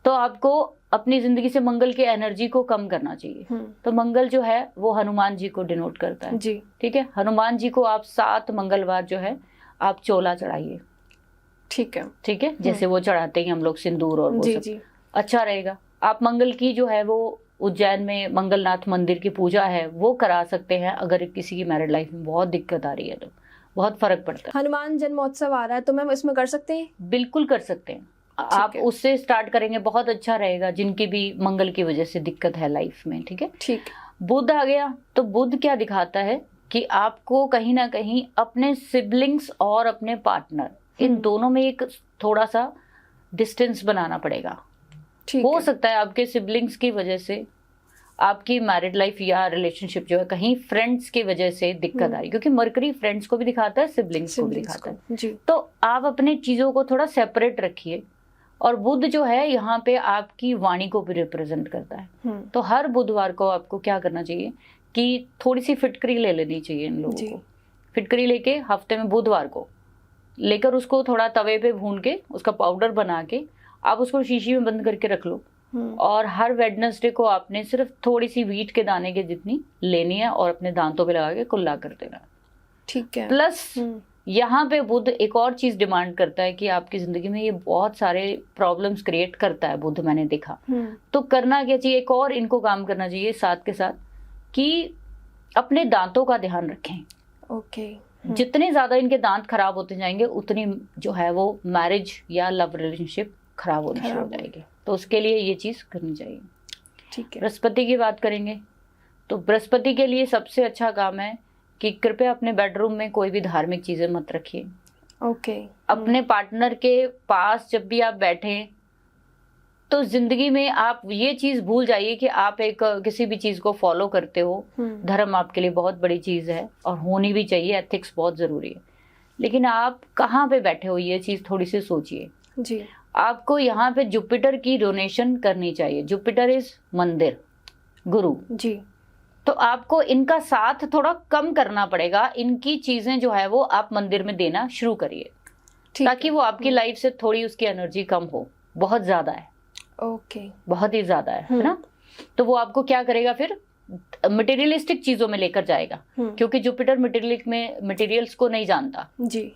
तो आपको अपनी जिंदगी से मंगल की एनर्जी को कम करना चाहिए। तो मंगल जो है वो हनुमान जी को डिनोट करता है जी, ठीक है। हनुमान जी को आप 7 मंगलवार जो है आप चोला चढ़ाइए, ठीक है, ठीक है। जैसे वो चढ़ाते हैं हम लोग सिंदूर और वो जी, सब, जी। अच्छा रहेगा। आप मंगल की जो है वो उज्जैन में मंगलनाथ मंदिर की पूजा है वो करा सकते हैं। अगर किसी की मैरिड लाइफ में बहुत दिक्कत आ रही है तो बहुत फर्क पड़ता है। हनुमान जन्मोत्सव आ रहा है तो मैम इसमें कर सकते हैं? बिल्कुल कर सकते हैं, आप उससे स्टार्ट करेंगे, बहुत अच्छा रहेगा। जिनकी भी मंगल की वजह से दिक्कत है लाइफ में, ठीक है। ठीक। बुध आ गया, तो बुध क्या दिखाता है कि आपको कहीं ना कहीं अपने सिबलिंग्स और अपने पार्टनर, इन दोनों में एक थोड़ा सा डिस्टेंस बनाना पड़ेगा। हो सकता है आपके सिबलिंग्स की वजह से आपकी मैरिड लाइफ या रिलेशनशिप जो है कहीं फ्रेंड्स की वजह से दिक्कत आ रही, क्योंकि मरकरी फ्रेंड्स को भी दिखाता है, सिबलिंग्स को भी दिखाता है जी। तो आप अपने चीजों को थोड़ा सेपरेट रखिए। और बुध जो है यहाँ पे आपकी वाणी को भी रिप्रेजेंट करता है। तो हर बुधवार को आपको क्या करना चाहिए कि थोड़ी सी फिटकरी ले लेनी चाहिए इन लोगों को। फिटकरी लेके हफ्ते में बुधवार को लेकर उसको थोड़ा तवे पे भून के उसका पाउडर बना के आप उसको शीशी में बंद करके रख लो। और हर वेडनेसडे को आपने सिर्फ थोड़ी सी वीट के दाने के जितनी लेनी है और अपने दांतों पे लगा के कुल्ला कर देना, ठीक है। प्लस यहाँ पे बुध एक और चीज डिमांड करता है कि आपकी जिंदगी में ये बहुत सारे प्रॉब्लम्स क्रिएट करता है बुध, मैंने देखा। तो करना क्या चाहिए, एक और इनको काम करना चाहिए साथ के साथ कि अपने दांतों का ध्यान रखें। ओके। जितने ज्यादा इनके दांत खराब होते जाएंगे उतनी जो है वो मैरिज या लव रिलेशनशिप खराब होनी शुरू हो जाएगी। तो उसके लिए ये चीज करनी चाहिए, ठीक है। बृहस्पति की बात करेंगे तो बृहस्पति के लिए सबसे अच्छा काम है कि कृपया अपने बेडरूम में कोई भी धार्मिक चीजें मत रखिए। ओके। अपने पार्टनर के पास जब भी आप बैठे तो जिंदगी में आप ये चीज भूल जाइए कि आप एक किसी भी चीज को फॉलो करते हो। धर्म आपके लिए बहुत बड़ी चीज है और होनी भी चाहिए, एथिक्स बहुत जरूरी है। लेकिन आप कहाँ पे बैठे हो ये चीज थोड़ी सी सोचिए जी। आपको यहाँ पे जुपिटर की डोनेशन करनी चाहिए। जुपिटर इज मंदिर, गुरु जी। तो आपको इनका साथ थोड़ा कम करना पड़ेगा। इनकी चीजें जो है वो आप मंदिर में देना शुरू करिए ताकि वो आपकी लाइफ से थोड़ी उसकी एनर्जी कम हो, बहुत ज्यादा है। ओके। बहुत ही ज्यादा है ना। तो वो आपको क्या करेगा फिर, मटेरियलिस्टिक चीजों में लेकर जाएगा, क्योंकि जुपिटर मटेरियल्स को नहीं जानता जी।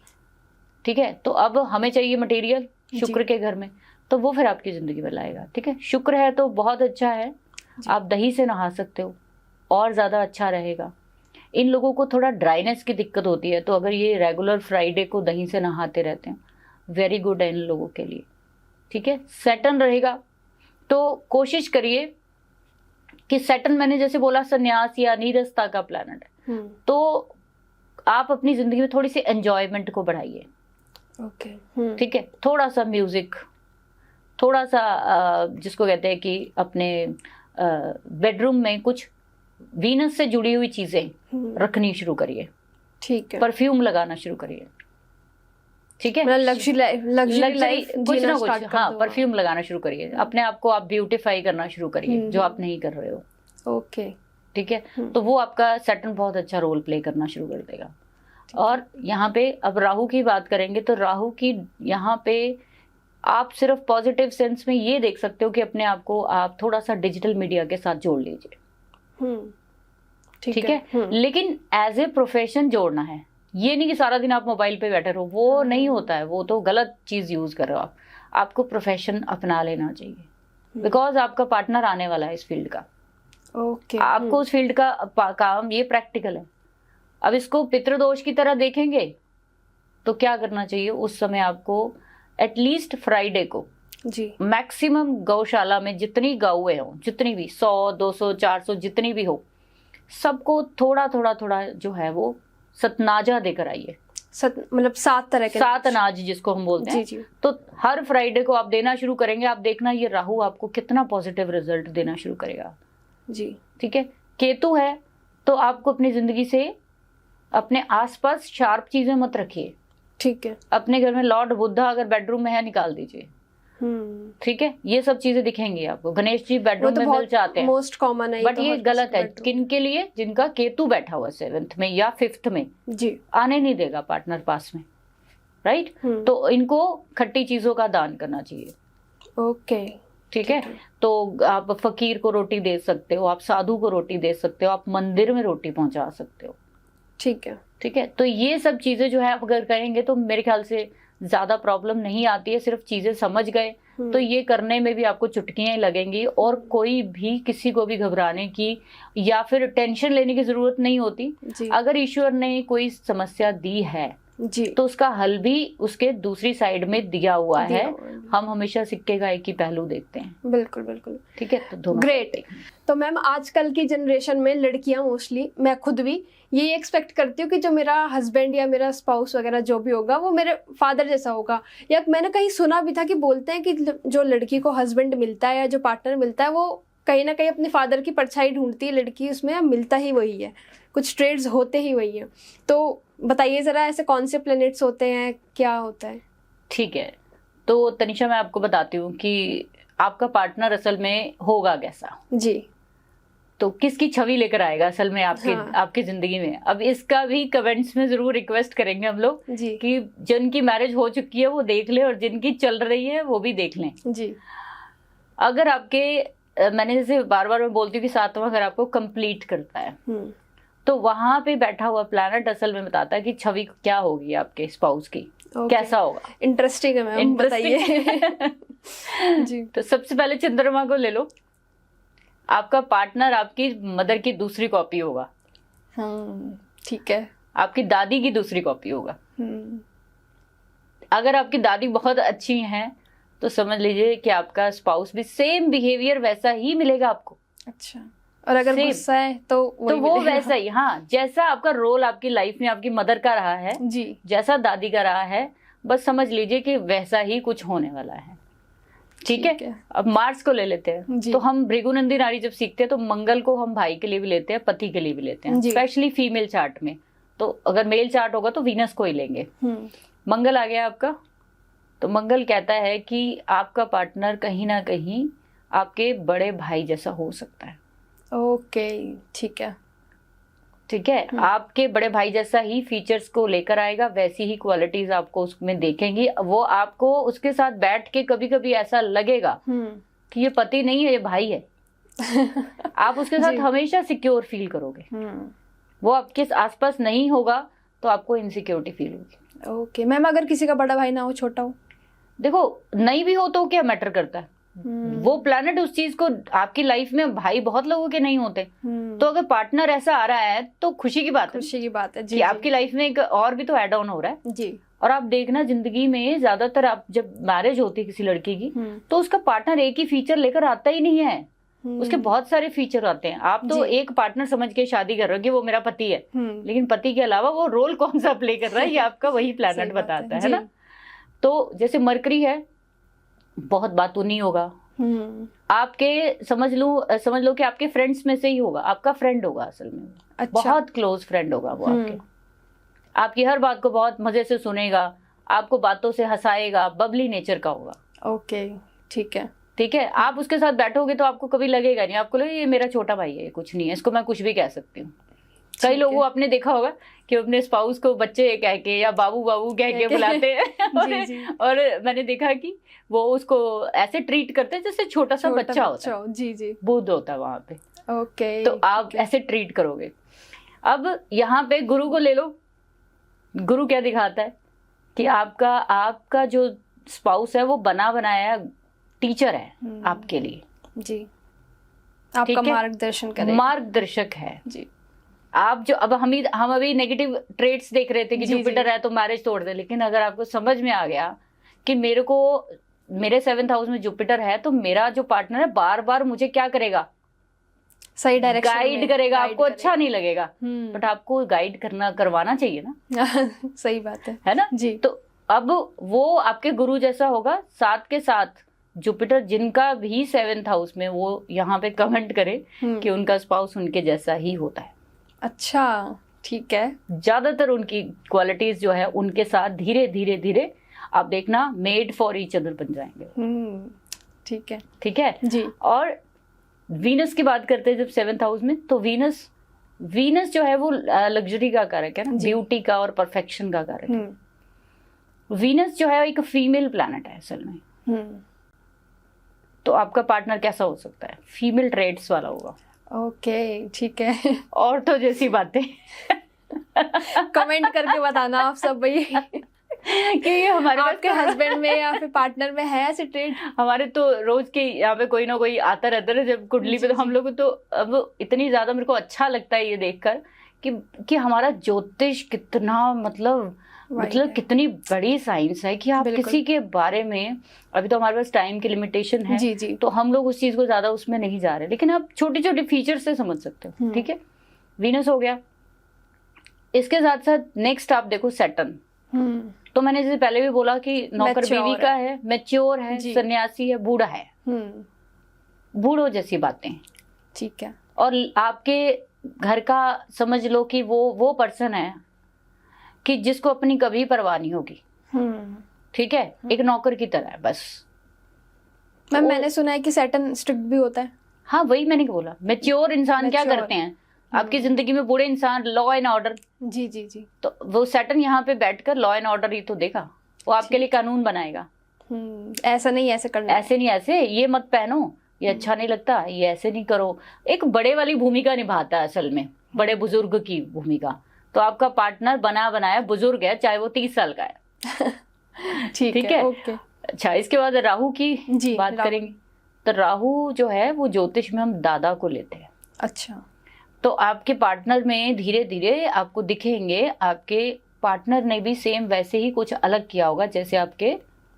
ठीक है। तो अब हमें चाहिए मटेरियल शुक्र के घर में, तो वो फिर आपकी जिंदगी में लाएगा। ठीक है, शुक्र है तो बहुत अच्छा है, आप दही से नहा सकते हो और ज्यादा अच्छा रहेगा। इन लोगों को थोड़ा ड्राइनेस की दिक्कत होती है, तो अगर ये रेगुलर फ्राइडे को दही से नहाते रहते हैं, वेरी गुड है इन लोगों के लिए। ठीक है, सैटर्न रहेगा तो कोशिश करिए कि सैटर्न, मैंने जैसे बोला संन्यास या नीरसता का प्लैनेट है, तो आप अपनी जिंदगी में थोड़ी सी एंजॉयमेंट को बढ़ाइए। ओके। ठीक है, थोड़ा सा म्यूजिक, थोड़ा सा जिसको कहते हैं कि अपने बेडरूम में कुछ वीनस से जुड़ी हुई चीजें रखनी शुरू करिए। ठीक है, परफ्यूम लगाना शुरू करिए। ठीक है, लग्जरी लाइफ कुछ ना कुछ, हाँ, परफ्यूम लगाना शुरू करिए। अपने आप को आप ब्यूटिफाई करना शुरू करिए, जो आप नहीं कर रहे हो। ओके। ठीक है, तो वो आपका सैटर्न बहुत अच्छा रोल प्ले करना शुरू कर देगा। और यहाँ पे अब राहु की बात करेंगे, तो राहु की यहाँ पे आप सिर्फ पॉजिटिव सेंस में ये देख सकते हो कि अपने आप को आप थोड़ा सा डिजिटल मीडिया के साथ जोड़ लीजिए। ठीक है, लेकिन एज ए प्रोफेशन जोड़ना है, ये नहीं कि सारा दिन आप मोबाइल पे बैठे रहो, वो नहीं होता है, वो तो गलत चीज यूज कर रहे हो आप। आपको प्रोफेशन अपना लेना चाहिए, बिकॉज आपका पार्टनर आने वाला है इस फील्ड का। ओके। आपको उस फील्ड का काम ये प्रैक्टिकल है। अब इसको पितृदोष की तरह देखेंगे तो क्या करना चाहिए, उस समय आपको एटलीस्ट फ्राइडे को जी मैक्सिमम गौशाला में जितनी गौएं हो, जितनी भी 100, 200, 400 जितनी भी हो, सबको थोड़ा थोड़ा जो है वो सतनाजा देकर आइए। मतलब 7 तरह के, 7 अनाज जिसको हम बोलते हैं। जी। तो हर फ्राइडे को आप देना शुरू करेंगे, आप देखना ये राहु आपको कितना पॉजिटिव रिजल्ट देना शुरू करेगा जी। ठीक है, केतु है तो आपको अपनी जिंदगी से अपने आसपास शार्प चीजें मत रखिए। ठीक है, अपने घर में लॉर्ड बुद्धा अगर बेडरूम में है, निकाल दीजिए। ठीक है, ये सब चीजें दिखेंगी आपको। गणेश जी बेडरूम में मिल जाते हैं, मोस्ट कॉमन है, बट ये गलत है। किन के लिए? जिनका केतु बैठा हुआ 7th में या 5th में जी, आने नहीं देगा पार्टनर पास में, राइट। तो इनको खट्टी चीजों का दान करना चाहिए। ओके, ठीक है, तो आप फकीर को रोटी दे सकते हो, आप साधु को रोटी दे सकते हो, आप मंदिर में रोटी पहुंचा सकते हो। ठीक है, ठीक है, तो ये सब चीजें जो है आप अगर करेंगे तो मेरे ख्याल से ज्यादा प्रॉब्लम नहीं आती है। सिर्फ चीजें समझ गए तो ये करने में भी आपको चुटकियां ही लगेंगी, और कोई भी किसी को भी घबराने की या फिर टेंशन लेने की जरूरत नहीं होती। अगर ईश्वर ने कोई समस्या दी है जी, तो उसका हल भी उसके दूसरी साइड में दिया हुआ है। हम हमेशा सिक्के का एक ही पहलू देखते हैं। बिल्कुल बिल्कुल, ठीक है, तो ग्रेट। तो मैम आजकल की जनरेशन में लड़कियां मोस्टली, मैं खुद भी ये एक्सपेक्ट करती हूँ कि जो मेरा हस्बैंड या मेरा स्पाउस वगैरह जो भी होगा वो मेरे फादर जैसा होगा। या मैंने कहीं सुना भी था कि बोलते हैं कि जो लड़की को हस्बैंड मिलता है या जो पार्टनर मिलता है वो कहीं ना कहीं अपने फादर की परछाई ढूंढती है लड़की, उसमें मिलता ही वही है, कुछ ट्रेड्स होते ही वही हैं। तो बताइए ज़रा ऐसे कौन से प्लैनेट्स होते हैं, क्या होता है? ठीक है, तो तनिषा मैं आपको बताती हूँ कि आपका पार्टनर असल में होगा कैसा जी, तो किसकी छवि लेकर आएगा असल में आपकी जिंदगी में। अब इसका भी कमेंट्स में जरूर रिक्वेस्ट करेंगे हम लोग कि जिनकी मैरिज हो चुकी है वो देख ले और जिनकी चल रही है वो भी देख लें जी। अगर आपके मैंने जैसे बार बार मैं बोलती हूँ कि 7वां घर आपको कंप्लीट करता है, तो वहां पे बैठा हुआ प्लैनेट असल में बताता है कि छवि क्या होगी आपके स्पाउस की, कैसा होगा। इंटरेस्टिंग है मैम, बताइए जी। तो सबसे पहले चंद्रमा को ले लो। आपका पार्टनर आपकी मदर की दूसरी कॉपी होगा। ठीक है, आपकी दादी की दूसरी कॉपी होगा। अगर आपकी दादी बहुत अच्छी हैं तो समझ लीजिए कि आपका स्पाउस भी सेम बिहेवियर वैसा ही मिलेगा आपको। अच्छा, और अगर गुस्सा है तो वो वैसा ही, हाँ, जैसा आपका रोल आपकी लाइफ में आपकी मदर का रहा है जी, जैसा दादी का रहा है, बस समझ लीजिए कि वैसा ही कुछ होने वाला है। ठीक है। अब मार्स को ले लेते हैं, तो हम भृगुनंदी नारी जब सीखते हैं तो मंगल को हम भाई के लिए भी लेते हैं, पति के लिए भी लेते हैं, स्पेशली फीमेल चार्ट में। तो अगर मेल चार्ट होगा तो वीनस को ही लेंगे। मंगल आ गया आपका, तो मंगल कहता है कि आपका पार्टनर कहीं ना कहीं आपके बड़े भाई जैसा हो सकता है। ओके, ठीक है, ठीक है, आपके बड़े भाई जैसा ही फीचर्स को लेकर आएगा, वैसी ही क्वालिटीज आपको उसमें देखेंगी। वो आपको उसके साथ बैठ के कभी कभी ऐसा लगेगा कि ये पति नहीं है, ये भाई है। आप उसके साथ हमेशा सिक्योर फील करोगे। वो आपके आसपास नहीं होगा तो आपको इनसिक्योरिटी फील होगी। ओके मैम, अगर किसी का बड़ा भाई ना हो, छोटा हो? देखो नहीं भी हो तो क्या मैटर करता है, वो प्लैनेट उस चीज को, आपकी लाइफ में भाई बहुत लोगों के नहीं होते, तो अगर पार्टनर ऐसा आ रहा है तो खुशी की बात है। खुशी की बात है जी, कि आपकी लाइफ में एक और भी तो ऐड ऑन हो रहा है जी। और आप देखना जिंदगी में ज्यादातर आप जब मैरिज होती है किसी लड़की की, तो उसका पार्टनर एक ही फीचर लेकर आता ही नहीं है, उसके बहुत सारे फीचर आते हैं। आप तो एक पार्टनर समझ के शादी कर रहे हो कि वो मेरा पति है, लेकिन पति के अलावा वो रोल कौन सा प्ले कर रहा है ये आपका वही प्लैनेट बताता है ना। तो जैसे मरकरी है, बहुत बातूनी होगा, आपके समझ लो कि आपके फ्रेंड्स में से ही होगा, आपका फ्रेंड होगा असल में। अच्छा। बहुत क्लोज फ्रेंड होगा वो आपकी हर बात को बहुत मजे से सुनेगा, आपको बातों से हंसाएगा, बबली नेचर का होगा। ओके ठीक है, ठीक है। आप उसके साथ बैठोगे तो आपको कभी लगेगा नहीं, आपको लगेगा ये मेरा छोटा भाई है, कुछ नहीं है, इसको मैं कुछ भी कह सकती हूँ। कई लोगों को आपने देखा होगा कि अपने स्पाउस को बच्चे कह के या बाबू बाबू कह के बुलाते हैं जी। और मैंने देखा कि वो उसको ऐसे ट्रीट करते हैं जैसे छोटा सा बच्चा होता है। जी जी, बुद्ध होता है वहां पे। ओके, तो आप ऐसे ट्रीट करोगे। अब यहाँ पे गुरु को ले लो। गुरु क्या दिखाता है कि आपका जो स्पाउस है वो बना बनाया टीचर है आपके लिए जी, आपका मार्गदर्शन करेगा, मार्गदर्शक है जी। आप जो अब हम अभी नेगेटिव ट्रेट्स देख रहे थे कि जुपिटर है तो मैरिज तोड़ दे, लेकिन अगर आपको समझ में आ गया कि मेरे 7th हाउस में जुपिटर है तो मेरा जो पार्टनर है बार बार मुझे क्या करेगा, सही डायरेक्शन गाइड करेगा। आपको अच्छा नहीं लगेगा बट आपको गाइड करवाना चाहिए ना सही बात है ना जी। तो अब वो आपके गुरु जैसा होगा। साथ के साथ जुपिटर जिनका भी 7th हाउस में, वो यहाँ पे कमेंट करे कि उनका स्पाउस उनके जैसा ही होता है। अच्छा ठीक है, ज्यादातर उनकी क्वालिटीज जो है उनके साथ धीरे धीरे धीरे आप देखना मेड फॉर ईच अदर बन जाएंगे। ठीक है जी। और वीनस की बात करते हैं जब 7th हाउस में, तो वीनस जो है वो लग्जरी का कारक है ना, ब्यूटी का और परफेक्शन का कारक है। वीनस जो है एक फीमेल प्लैनेट है असल में। तो आपका पार्टनर कैसा हो सकता है, फीमेल ट्रेड्स वाला होगा। ओके ठीक है, और तो जैसी बातें कमेंट करके बताना आप सब भाई कि हमारे आपके हस्बैंड में या फिर पार्टनर में है ऐसे ट्रेड। हमारे तो रोज के यहाँ पे कोई ना कोई आता रहता है जब कुंडली पे, तो हम लोग तो अब इतनी ज्यादा मेरे को अच्छा लगता है ये देखकर कि हमारा ज्योतिष कितना मतलब कितनी बड़ी साइंस है कि आप किसी के बारे में, अभी तो हमारे पास टाइम की लिमिटेशन है जी। तो हम लोग उस चीज को ज्यादा उसमें नहीं जा रहे, लेकिन आप छोटी छोटी फीचर से समझ सकते हो। ठीक है, वीनस हो गया। इसके साथ साथ नेक्स्ट आप देखो सैटर्न। तो मैंने जैसे पहले भी बोला कि नौकर बीवी का है, मैच्योर है, सन्यासी है, बूढ़ा है, बूढ़ो जैसी बातें। ठीक है। और आपके घर का समझ लो कि वो पर्सन है कि जिसको अपनी कभी परवाह नहीं होगी। ठीक है, एक नौकर की तरह है बस। मैम मैंने सुना है कि सैटर्न स्ट्रिक्ट भी होता है। हाँ वही मैंने बोला, मैच्योर इंसान क्या करते हैं आपकी जिंदगी में, बूढ़े इंसान, लॉ एंड ऑर्डर। जी जी जी। तो वो सैटर्न यहाँ पे बैठकर लॉ एंड ऑर्डर ही तो देगा, वो आपके लिए कानून बनाएगा। ऐसा नहीं ऐसे करना, ऐसे नहीं ऐसे, ये मत पहनो, ये अच्छा नहीं लगता, ये ऐसे नहीं करो। एक बड़े वाली भूमिका निभाता है असल में, बड़े बुजुर्ग की भूमिका। तो आपका पार्टनर बना बनाया बुजुर्ग है, चाहे वो 30 साल का है। ठीक है ओके। अच्छा, इसके बाद राहु की बात करेंगे। तो राहु जो है वो ज्योतिष में हम दादा को लेते हैं। अच्छा। तो आपके पार्टनर में धीरे धीरे आपको दिखेंगे, आपके पार्टनर ने भी सेम वैसे ही कुछ अलग किया होगा जैसे आपके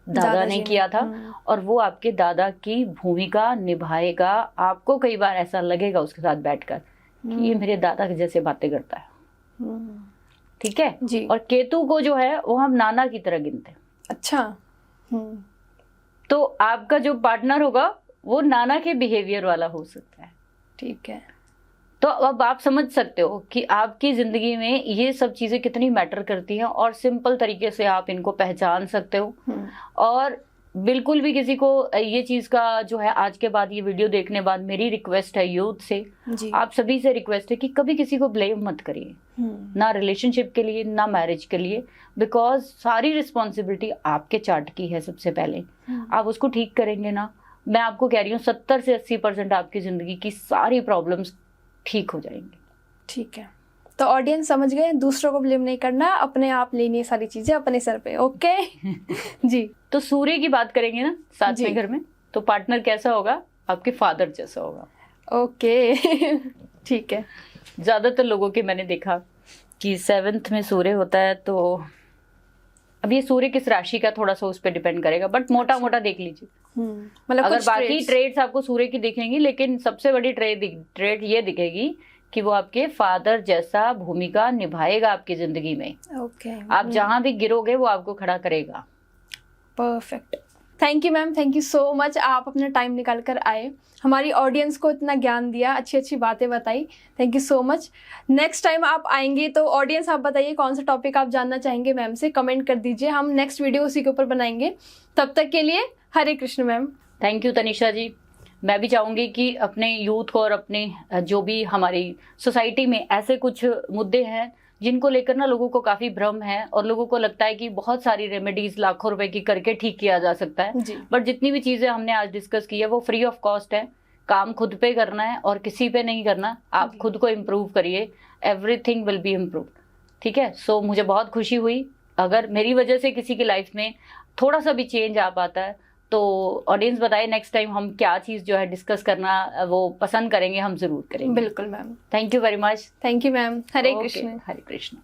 दादा ने किया था, और वो आपके दादा की भूमिका निभाएगा। आपको कई बार ऐसा लगेगा उसके साथ बैठकर कि ये मेरे दादा के जैसे बातें करता है। ठीक है जी। और केतु को जो है वो हम नाना की तरह गिनते हैं। अच्छा। तो आपका जो पार्टनर होगा वो नाना के बिहेवियर वाला हो सकता है। ठीक है। तो अब आप समझ सकते हो कि आपकी जिंदगी में ये सब चीजें कितनी मैटर करती हैं, और सिंपल तरीके से आप इनको पहचान सकते हो। और बिल्कुल भी किसी को ये चीज का जो है, आज के बाद ये वीडियो देखने बाद मेरी रिक्वेस्ट है यूथ से, आप सभी से रिक्वेस्ट है कि कभी किसी को ब्लेम मत करिए, ना रिलेशनशिप के लिए ना मैरिज के लिए, बिकॉज सारी रिस्पॉन्सिबिलिटी आपके चार्ट की है। सबसे पहले आप उसको ठीक करेंगे ना, मैं आपको कह रही हूँ 70 से 80% आपकी जिंदगी की सारी प्रॉब्लम्स ठीक हो जाएंगी। ठीक है, तो ऑडियंस समझ गए, दूसरों को ब्लेम नहीं करना, अपने आप लेनी है सारी चीजें अपने सर पे। ओके जी। तो सूर्य की बात करेंगे ना साथ जी। में घर में, तो पार्टनर कैसा होगा? आपके फादर जैसा होगा। ओके ठीक है। ज्यादातर लोगों के मैंने देखा कि 7th में सूर्य होता है, तो अब ये सूर्य किस राशि का थोड़ा सा उस पर डिपेंड करेगा, बट मोटा मोटा देख लीजिए। मतलब अगर कुछ बाकी traits- ट्रेड्स आपको सूर्य की दिखेंगी, लेकिन सबसे बड़ी ट्रेड ये दिखेगी कि वो आपके फादर जैसा भूमिका निभाएगा आपकी जिंदगी में। ओके, आप जहां भी गिरोगे वो आपको खड़ा करेगा। Perfect. Thank you ma'am, thank you so much, आप अपना टाइम निकाल कर आए, हमारी ऑडियंस को इतना ज्ञान दिया, अच्छी अच्छी बातें बताई। Thank you so much. Next time आप आएंगे तो ऑडियंस आप बताइए कौन सा टॉपिक आप जानना चाहेंगे मैम से, कमेंट कर दीजिए, हम नेक्स्ट वीडियो उसी के ऊपर बनाएंगे। तब तक के लिए Hare Krishna ma'am. Thank you Tanisha ji. मैं भी चाहूंगी कि अपने यूथ को और अपने जो भी हमारी सोसाइटी में ऐसे कुछ मुद्दे हैं जिनको लेकर ना लोगों को काफी भ्रम है, और लोगों को लगता है कि बहुत सारी रेमेडीज लाखों रुपए की करके ठीक किया जा सकता है, जी। बट जितनी भी चीजें हमने आज डिस्कस की है वो फ्री ऑफ कॉस्ट है। काम खुद पे करना है और किसी पे नहीं करना। आप खुद को इम्प्रूव करिए, एवरीथिंग विल बी इम्प्रूव। ठीक है, सो मुझे बहुत खुशी हुई अगर मेरी वजह से किसी की लाइफ में थोड़ा सा भी चेंज आ पाता है। तो ऑडियंस बताए नेक्स्ट टाइम हम क्या चीज जो है डिस्कस करना वो पसंद करेंगे, हम जरूर करेंगे। बिल्कुल ma'am. Thank you very much. Thank you ma'am. Hare Krishna. Hare Krishna.